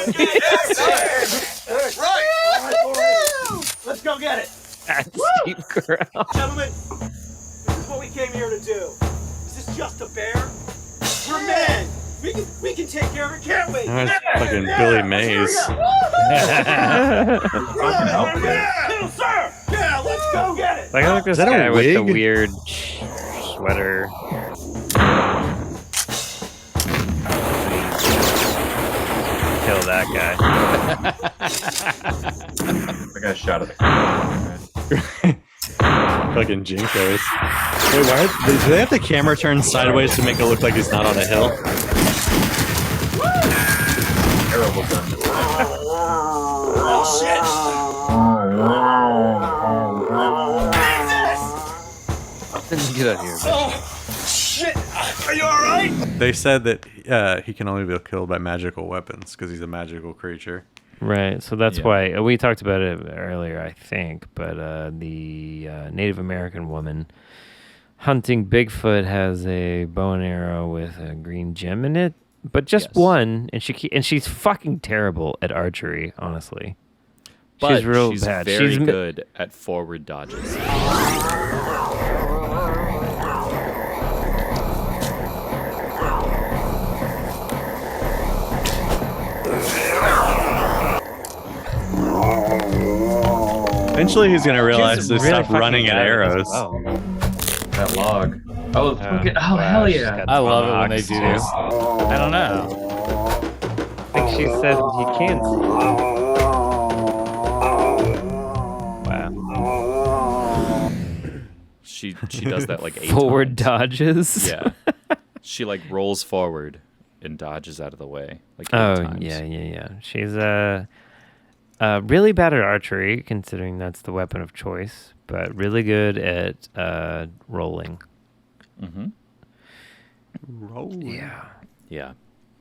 Let's go get it. Steve Carell. Gentlemen, this is what we came here to do. Is this just a bear? We're men. We can take care of it, can't we? That's fucking Billy Mays. Little sir. Yeah, let's go get it. Like I like this guy with the weird sweater. Kill that guy. The guy shot at the camera. Fucking Jinkos. Wait, why? Do they have the camera turned sideways to make it look like he's not on a hill? Terrible gun. Oh shit. Get out of here. Oh shit. Are you all right? They said that he can only be killed by magical weapons because he's a magical creature. Right, so that's why we talked about it earlier, I think. But the Native American woman hunting Bigfoot has a bow and arrow with a green gem in it, but just one, and she's fucking terrible at archery. Honestly, But she's real she's bad. very She's good at forward dodges. Eventually, he's gonna realize to really stop fucking running at bad at arrows. this as well. That log. Oh, fucking, oh Wow, hell she's yeah. got I love it when they tomahawks. do. I don't know. I think she said he can't. Wow. She does that like 8 Forward times. dodges. Yeah. She like rolls forward and dodges out of the way like 8 Oh times. yeah. She's really bad at archery, considering that's the weapon of choice, but really good at rolling. Mm-hmm. Rolling. Yeah. Yeah.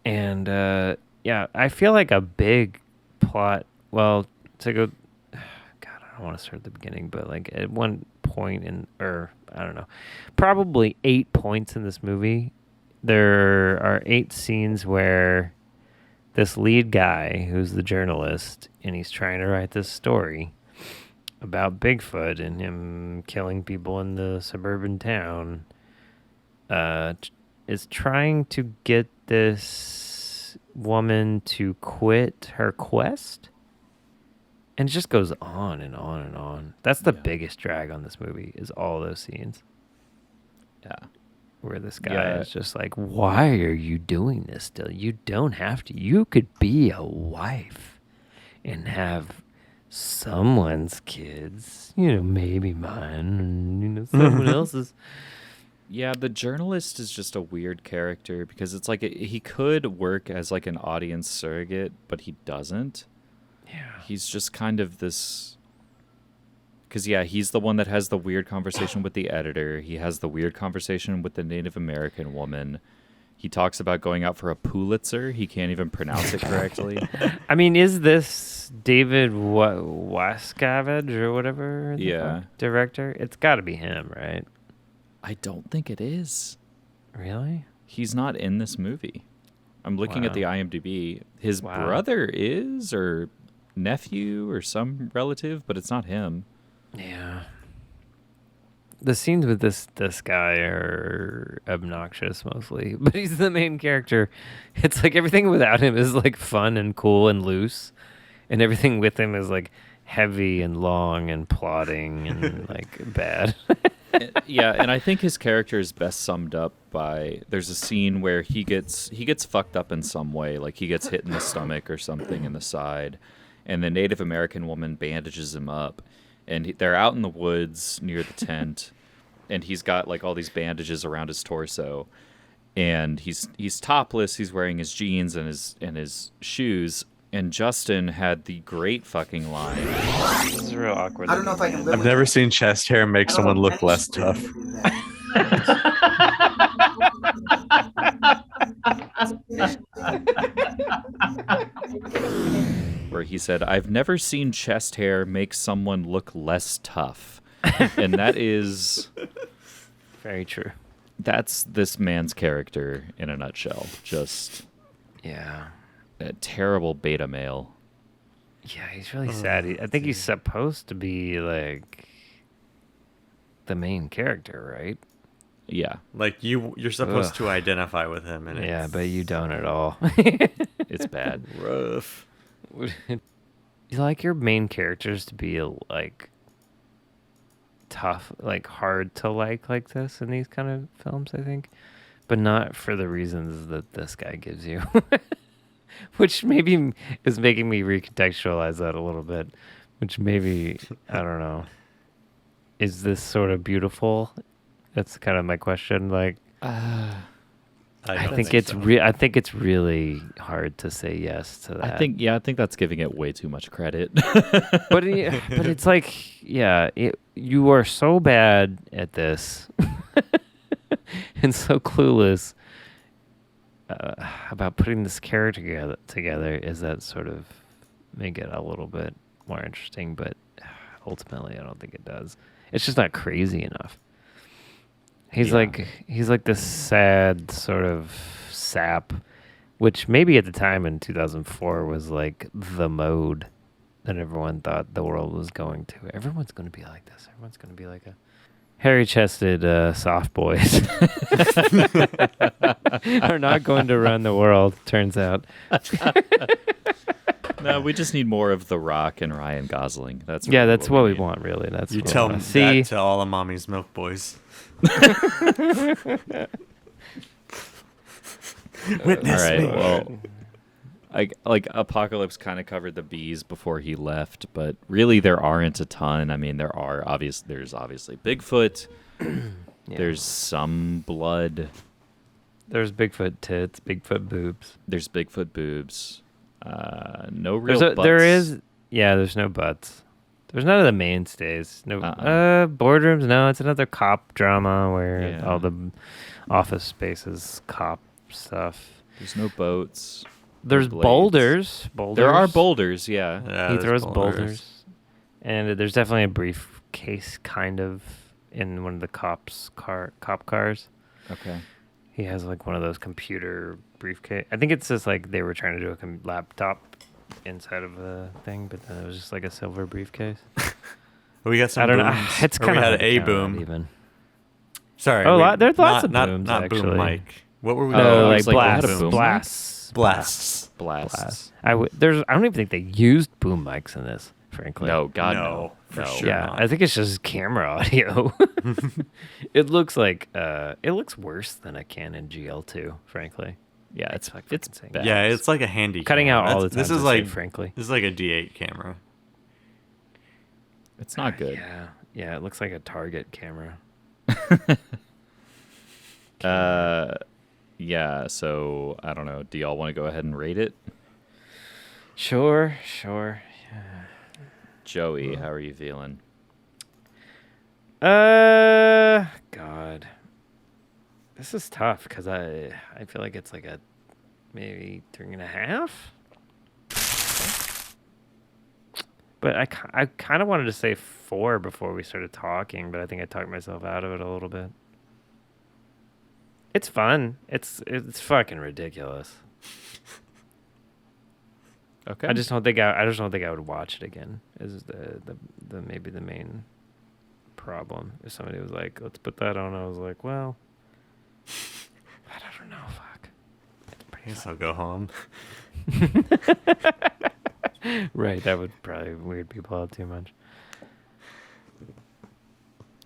And I feel like a big plot. Well, to go, God, I don't want to start at the beginning, but like at one point I don't know, probably 8 points in this movie, there are 8 scenes where this lead guy, who's the journalist, and he's trying to write this story about Bigfoot and him killing people in the suburban town, is trying to get this woman to quit her quest. And it just goes on and on and on. That's the biggest drag on this movie, is all those scenes. Yeah. Where this guy is just like, why are you doing this still? You don't have to. You could be a wife and have someone's kids. Maybe mine, and, someone else's. Yeah, the journalist is just a weird character because it's like he could work as like an audience surrogate, but he doesn't. Yeah. He's just kind of this Because, yeah, he's the one that has the weird conversation with the editor. He has the weird conversation with the Native American woman. He talks about going out for a Pulitzer. He can't even pronounce it correctly. I mean, is this David Wascavage or whatever? Director? It's got to be him, right? I don't think it is. Really? He's not in this movie. I'm looking at the IMDb. His brother is, or nephew, or some relative, but it's not him. Yeah. The scenes with this guy are obnoxious mostly, but he's the main character. It's like everything without him is like fun and cool and loose, and everything with him is like heavy and long and plotting and like bad. Yeah, and I think his character is best summed up by there's a scene where he gets fucked up in some way, like he gets hit in the stomach or something in the side, and the Native American woman bandages him up. And they're out in the woods near the tent, and he's got like all these bandages around his torso, and he's topless. He's wearing his jeans and his shoes. And Justin had the great fucking line. This is real awkward. I don't know if I can live I've never seen chest hair make someone look less tough. Where he said, "I've never seen chest hair make someone look less tough." And that is very true. That's this man's character in a nutshell. Just a terrible beta male. Yeah, he's really sad. I think he's supposed to be like the main character, right? Yeah. Like you're supposed to identify with him, and yeah, but you don't at all. It's bad. Rough. You like your main characters to be like tough, like hard to like this in these kind of films, I think, but not for the reasons that this guy gives you. Which maybe is making me recontextualize that a little bit. Which maybe, I don't know. Is this sort of beautiful? That's kind of my question. Like, I think it's so. I think it's really hard to say yes to that. I think that's giving it way too much credit. but it's like, you are so bad at this and so clueless about putting this character together. Is that sort of make it a little bit more interesting? But ultimately, I don't think it does. It's just not crazy enough. He's like this sad sort of sap, which maybe at the time in 2004 was like the mode that everyone thought the world was going to. Everyone's going to be like this. Everyone's going to be like a hairy-chested soft boys are not going to run the world, turns out. No, we just need more of The Rock and Ryan Gosling. That's what we want, really. That's you what tell them that to all of mommy's milk boys. Witness all right, me. Well, like Apocalypse kind of covered the bees before he left, but really there aren't a ton. I mean, there's obviously Bigfoot. There's some blood. There's Bigfoot tits, Bigfoot boobs. There's Bigfoot boobs. No real butts. There's no butts. There's none of the mainstays. No boardrooms. No, it's another cop drama where all the Office Space is cop stuff. There's no boats. There's boulders. There are boulders, yeah. He throws boulders. And there's definitely a briefcase kind of in one of the cop cars. Okay. He has like one of those computer briefcase. I think it's just like they were trying to do a laptop inside of a thing, but then it was just like a silver briefcase. We got some. I don't know. Booms. It's kind of had a boom. Even. Sorry. There's lots of booms. Not actually. boom mic. What were we? Like blasts. Blasts. I don't even think they used boom mics in this. Frankly. No, God, no. For sure. Yeah, not. I think it's just camera audio. It looks like it looks worse than a Canon GL2. Frankly. Yeah, it's insane. bad. Yeah, it's like a handy cutting camera. out all the time. This is like frankly. This is like a D8 camera. It's not good. Yeah, it looks like a Target camera. Yeah, so I don't know. Do y'all want to go ahead and rate it? Sure. Joey, how are you feeling? God, this is tough because I feel like it's like a maybe 3.5. But I kind of wanted to say 4 before we started talking, but I think I talked myself out of it a little bit. It's fun. It's fucking ridiculous. Okay. I just don't think I would watch it again. Is the maybe the main problem. If somebody was like, "Let's put that on," I was like, "Well, I don't know. Fuck." I guess I'll go home. Right, that would probably weird people out too much.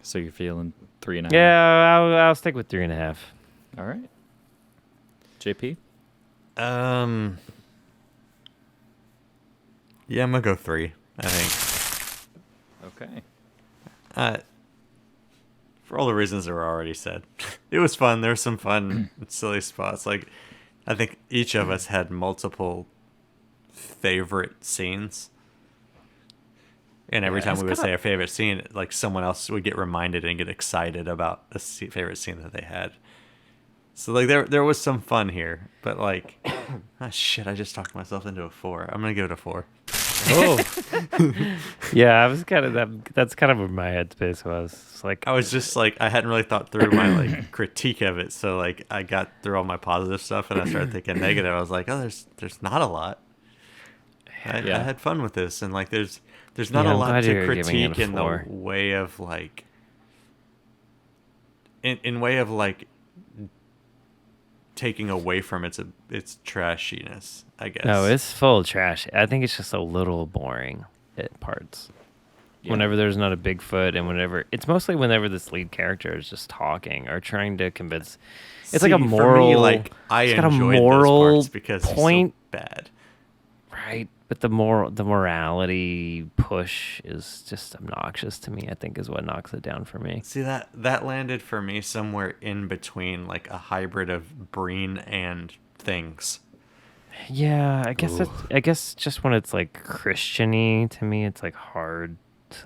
So you're feeling 3.5? Yeah, I'll stick with 3.5. All right. JP? Yeah, I'm gonna go 3, I think. Okay. For all the reasons that were already said. It was fun. There were some fun, silly spots. Like, I think each of us had multiple favorite scenes. And every time we would say our favorite scene, like someone else would get reminded and get excited about a favorite scene that they had. So like there was some fun here, but like, shit, I just talked myself into a 4. I'm gonna give it a 4. Oh, yeah, I was kind of that. That's kind of where my headspace was. It's like I was just like, I hadn't really thought through my like critique of it, so like I got through all my positive stuff and I started thinking negative. I was like, oh, there's not a lot. I had fun with this, and like there's not a lot to critique in the way of like in way of like taking away from its trashiness, I guess. No, it's full of trash. I think it's just a little boring at parts. Yeah. Whenever there's not a Bigfoot, and whenever this lead character is just talking or trying to convince. It's like a moral. For me, like I enjoyed those parts because point. It's so bad. Right, but the morality push is just obnoxious to me. I think is what knocks it down for me. See, that landed for me somewhere in between, like a hybrid of Breen and Things. Yeah, I guess just when it's like Christian-y to me, it's like hard.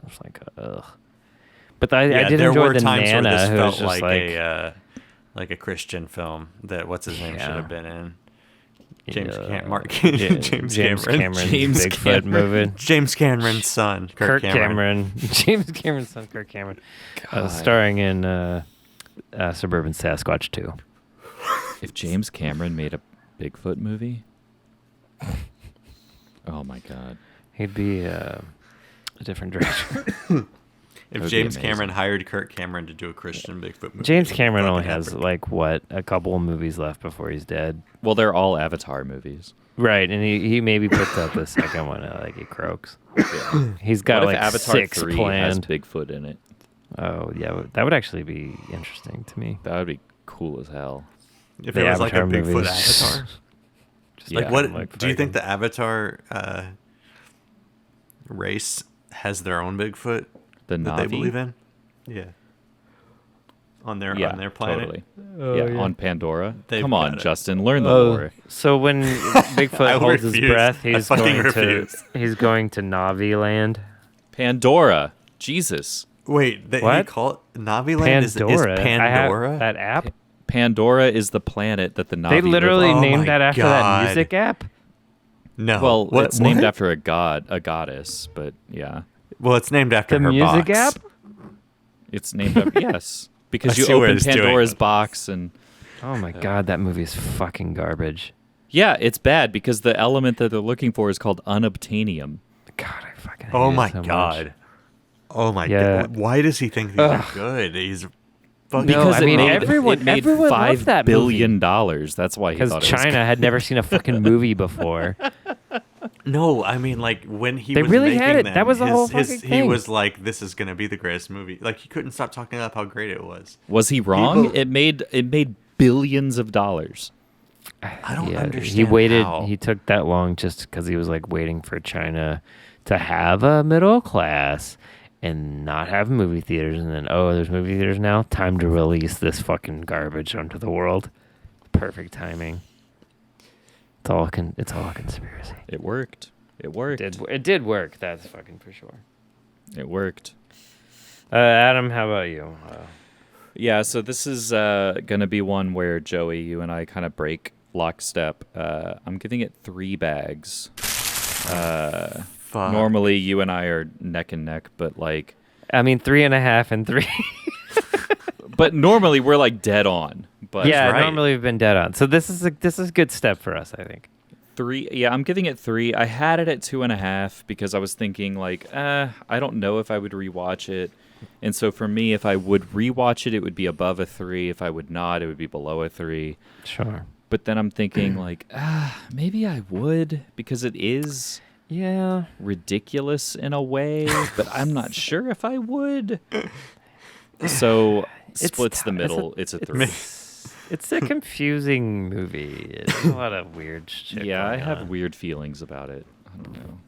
It's like ugh. But I did enjoy the Nana, where this who felt was just like a Christian film that what's his name should have been in. James Cameron. Bigfoot movie. James Cameron's son, Kirk Cameron. James Cameron's son, Kirk Cameron. Starring in Suburban Sasquatch 2. If James Cameron made a Bigfoot movie, oh my God, he'd be a different director. If James Cameron hired Kirk Cameron to do a Christian Bigfoot movie. James Cameron only has like a couple of movies left before he's dead. Well, they're all Avatar movies. Right, and he maybe puts out the second one like he croaks. Yeah. He's got what like if Avatar 6 3 planned. has Bigfoot in it? Oh, yeah, that would actually be interesting to me. That would be cool as hell. If it was like a Bigfoot movies. Avatar. Like what do you think the Avatar race has their own Bigfoot that they believe in? Yeah. On their planet. Totally. On Pandora. Come on, Justin, learn the lore. So when Bigfoot holds his breath, he's going to Navi land. Pandora. Jesus. Wait, what? You call it Navi land? Pandora. Is Pandora? That app? Pandora is the planet that the Navi They literally live on. named that after that music app? No. Well, it's named after a goddess, but yeah. Well, it's named after her music box. app? It's named after yes, because you open Pandora's box and. Oh my God, that movie is fucking garbage. Yeah, it's bad because the element that they're looking for is called unobtainium. God, I fucking hate it so God. much. Oh my God. Why does he think these are good? He's fucking because it made everyone loved that $5 billion. That's why he thought it was China had never seen a fucking movie before. No, I mean, like, when he They was really making had it. them, That was the whole fucking he thing. was like, this is going to be the greatest movie. Like, he couldn't stop talking about how great it was. Was he wrong? It made billions of dollars. I don't understand He waited. how. He took that long just because he was like waiting for China to have a middle class and not have movie theaters. And then, there's movie theaters now. Time to release this fucking garbage onto the world. Perfect timing. It's all a conspiracy. It worked. It worked. It did work. That's fucking for sure. It worked. Adam, how about you? Yeah, so this is going to be one where, Joey, you and I kind of break lockstep. I'm giving it 3 bags. Normally, you and I are neck and neck, but like... I mean, 3.5 and 3. But normally, we're like dead on. But yeah, normally we've been dead on. So this is a good step for us, I think. 3, yeah, I'm giving it 3. I had it at 2.5 because I was thinking like, I don't know if I would rewatch it. And so for me, if I would rewatch it, it would be above a 3. If I would not, it would be below a 3. Sure. But then I'm thinking like, maybe I would, because it is ridiculous in a way, but I'm not sure if I would. So splits the middle. It's a 3. It's a confusing movie. There's a lot of weird shit. Yeah, I have weird feelings about it. I don't know.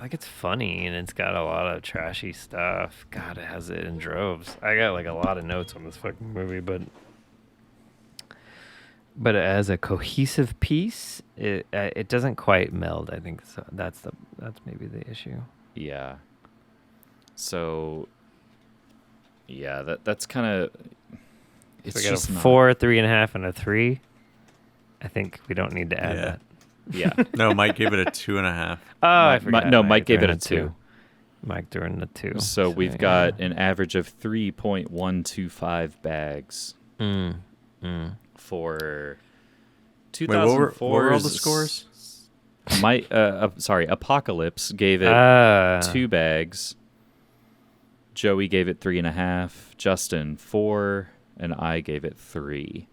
Like, it's funny and it's got a lot of trashy stuff. God, it has it in droves. I got like a lot of notes on this fucking movie, but as a cohesive piece, it doesn't quite meld. I think so. That's maybe the issue. Yeah. So, yeah, that's kind of. It's so we got just a 4, 3.5, and a 3. I think we don't need to add that. Yeah. No, Mike gave it a 2.5. Oh, I forgot. Mike gave it a 2. Mike doing the 2. So we've got an average of 3.125 bags for 2004. Wait, what were all the scores? Apocalypse gave it 2 bags. Joey gave it 3.5. Justin 4, and I gave it 3.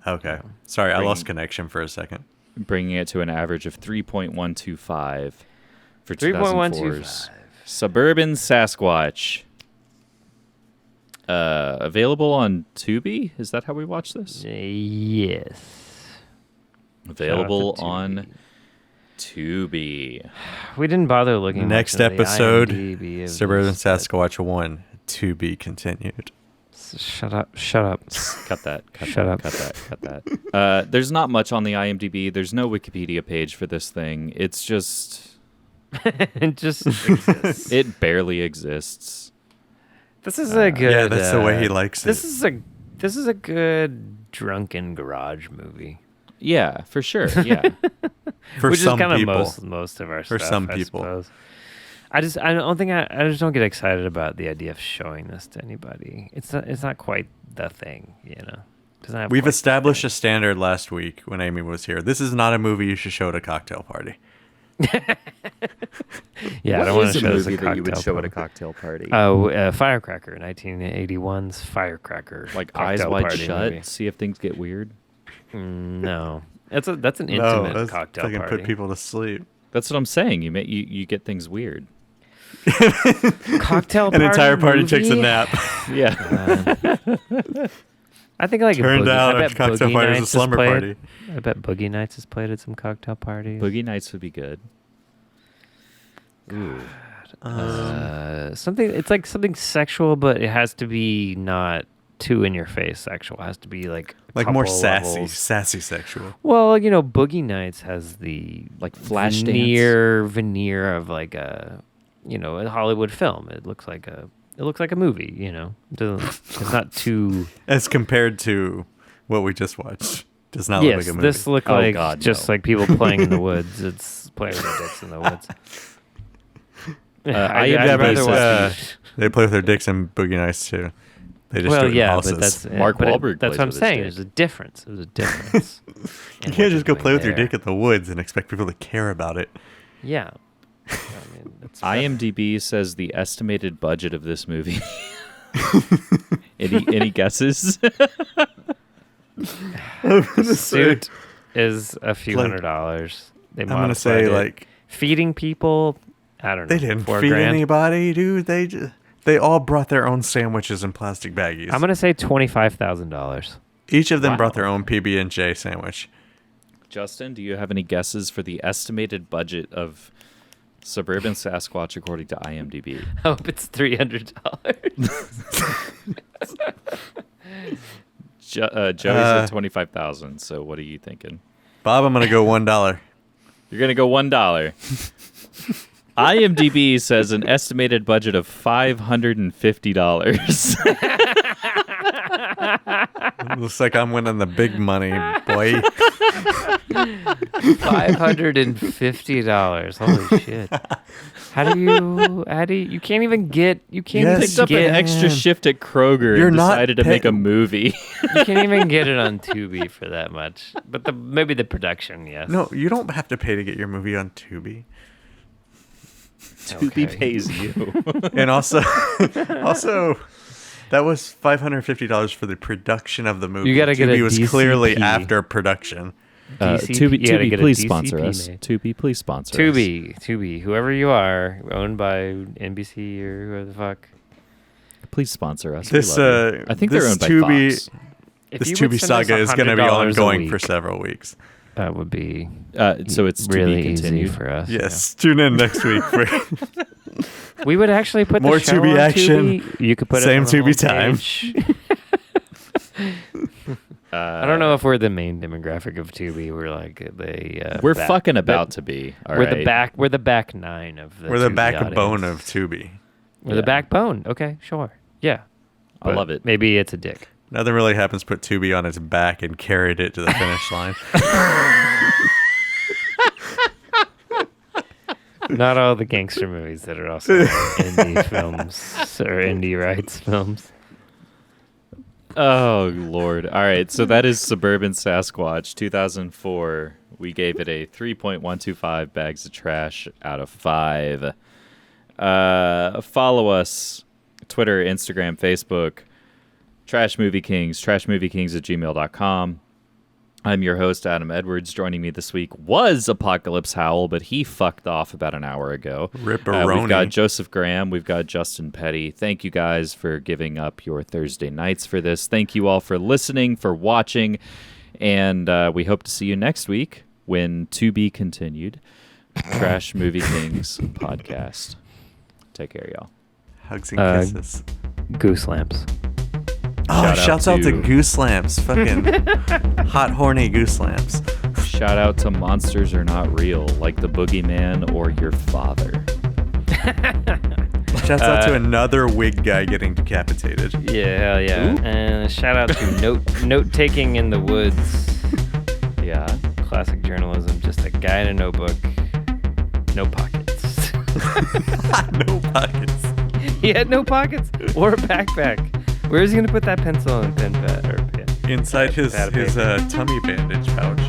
Okay, sorry, I lost connection for a second. Bringing it to an average of 3.125 for 2004's Suburban Sasquatch. Available on Tubi? Is that how we watch this? Yes. Available on Tubi. We didn't bother looking. Next much into the episode, IMDb of Suburban this, Sasquatch 1 to be continued. Shut up. Cut that. Cut that. There's not much on the IMDb. There's no Wikipedia page for this thing. It's just... it just exists. It barely exists. This is a good... Yeah, that's the way he likes this it. This is a good drunken garage movie. Yeah, for sure. Yeah. For Which some is kind people. of most of our For stuff, some I people. suppose. I just don't get excited about the idea of showing this to anybody. It's not quite the thing, you know. Doesn't have We've quite established a standard last week when Amy was here. This is not a movie you should show at a cocktail party. Yeah, What I don't want is to a show this movie at that you would show at a party. cocktail party? Oh, Firecracker, 1981's Firecracker. Like cocktail Eyes Wide party Shut? movie. See if things get weird? No, that's an No, intimate that's cocktail fucking party. put people to sleep. That's what I'm saying. You get things weird. Cocktail An entire party takes a movie? nap. Yeah. I think like Turned out I a bet cocktail Boogie party is a Nights slumber has party. played. I bet Boogie Nights has played at some cocktail parties. Boogie Nights would be good. Ooh. Something. It's like something sexual, but it has to be not too in your face sexual. It has to be like more couple sassy, levels. sassy sexual. Well, you know, Boogie Nights has the Like Flash veneer of like a, you know, a Hollywood film. It looks like a movie. You know, it's not too. As compared to what we just watched, does not look like a movie. This looked Oh, like God, just no. like people playing in the woods. It's playing with their dicks in the woods. IMDb I'd rather says, watch. They play with their dicks in Boogie Nights too. They just do Well, it in yeah, houses. but that's Mark but Wahlberg that's plays what I'm with his saying. dick. There's a difference. There's a difference. You can't just go play with your dick in the woods and expect people to care about it. Yeah. I mean, that's IMDb says the estimated budget of this movie. Any guesses? the suit is a few Like, $100s. They I'm gonna modified say it. like feeding people. I don't know. they didn't $4 feed grand. anybody, dude. They all brought their own sandwiches in plastic baggies. I'm gonna say $25,000. Each of them Wow. brought their own PB&J sandwich. Justin, do you have any guesses for the estimated budget of Suburban Sasquatch according to IMDb? I hope it's $300. Joey said 25,000. So what are you thinking? Bob, I'm gonna go $1. You're gonna go $1. IMDb says an estimated budget of $550. Looks like I'm winning the big money, boy. $550. Holy shit. How do you can't even get Picked up an extra shift at Kroger You're and not decided to make a movie. you can't even get it on Tubi for that much. But maybe the production, yes. No, you don't have to pay to get your movie on Tubi. Tubi pays you. And also, that was $550 for the production of the movie. You gotta get Tubi a was DCP. clearly after production. Tubi, you gotta get a please DCP sponsor us. made. Tubi, please sponsor us. Tubi, whoever you are, owned by NBC or whoever the fuck. Please sponsor us. This, We love you. I think they're this owned by Tubi, Fox. this Tubi saga is going to be ongoing for several weeks. That would be So it's really to be easy continued for us. Yes, tune in next week for We would actually put more the show Tubi on action. Tubi. You could put Same it on the Tubi time. homepage. I don't know if we're the main demographic of Tubi. We're like we're fucking about to be. All we're right? the back. We're the back nine of the. We're the Tubi backbone audience. of Tubi. We're the backbone. Okay, sure. Yeah, I love it. Maybe it's a dick. Nothing really happens. Put Tubi on its back and carried it to the finish line. Not all the gangster movies that are also indie films or indie rights films. Oh, Lord. All right. So that is Suburban Sasquatch 2004. We gave it a 3.125 bags of trash out of 5. Follow us Twitter, Instagram, Facebook, Trash Movie Kings, trashmoviekings@gmail.com. I'm your host, Adam Edwards. Joining me this week was Apocalypse Howell, but he fucked off about an hour ago. Ripperoni. We've got Joseph Graham. We've got Justin Petty. Thank you guys for giving up your Thursday nights for this. Thank you all for listening, for watching, and we hope to see you next week when To Be Continued, Trash Movie Kings podcast. Take care, y'all. Hugs and kisses. Goose lamps. Oh, shouts out to Goose Lamps. Fucking hot, horny Goose Lamps. Shout out to Monsters Are Not Real, like the Boogeyman or your father. Shouts out to another wig guy getting decapitated. Yeah, hell yeah. And shout out to note taking in the woods. Yeah. Classic journalism. Just a guy in a notebook. No pockets. No pockets. He had no pockets or a backpack. Where is he going to put that pencil and pen pad or pen? Inside his Pad of paper. tummy bandage pouch.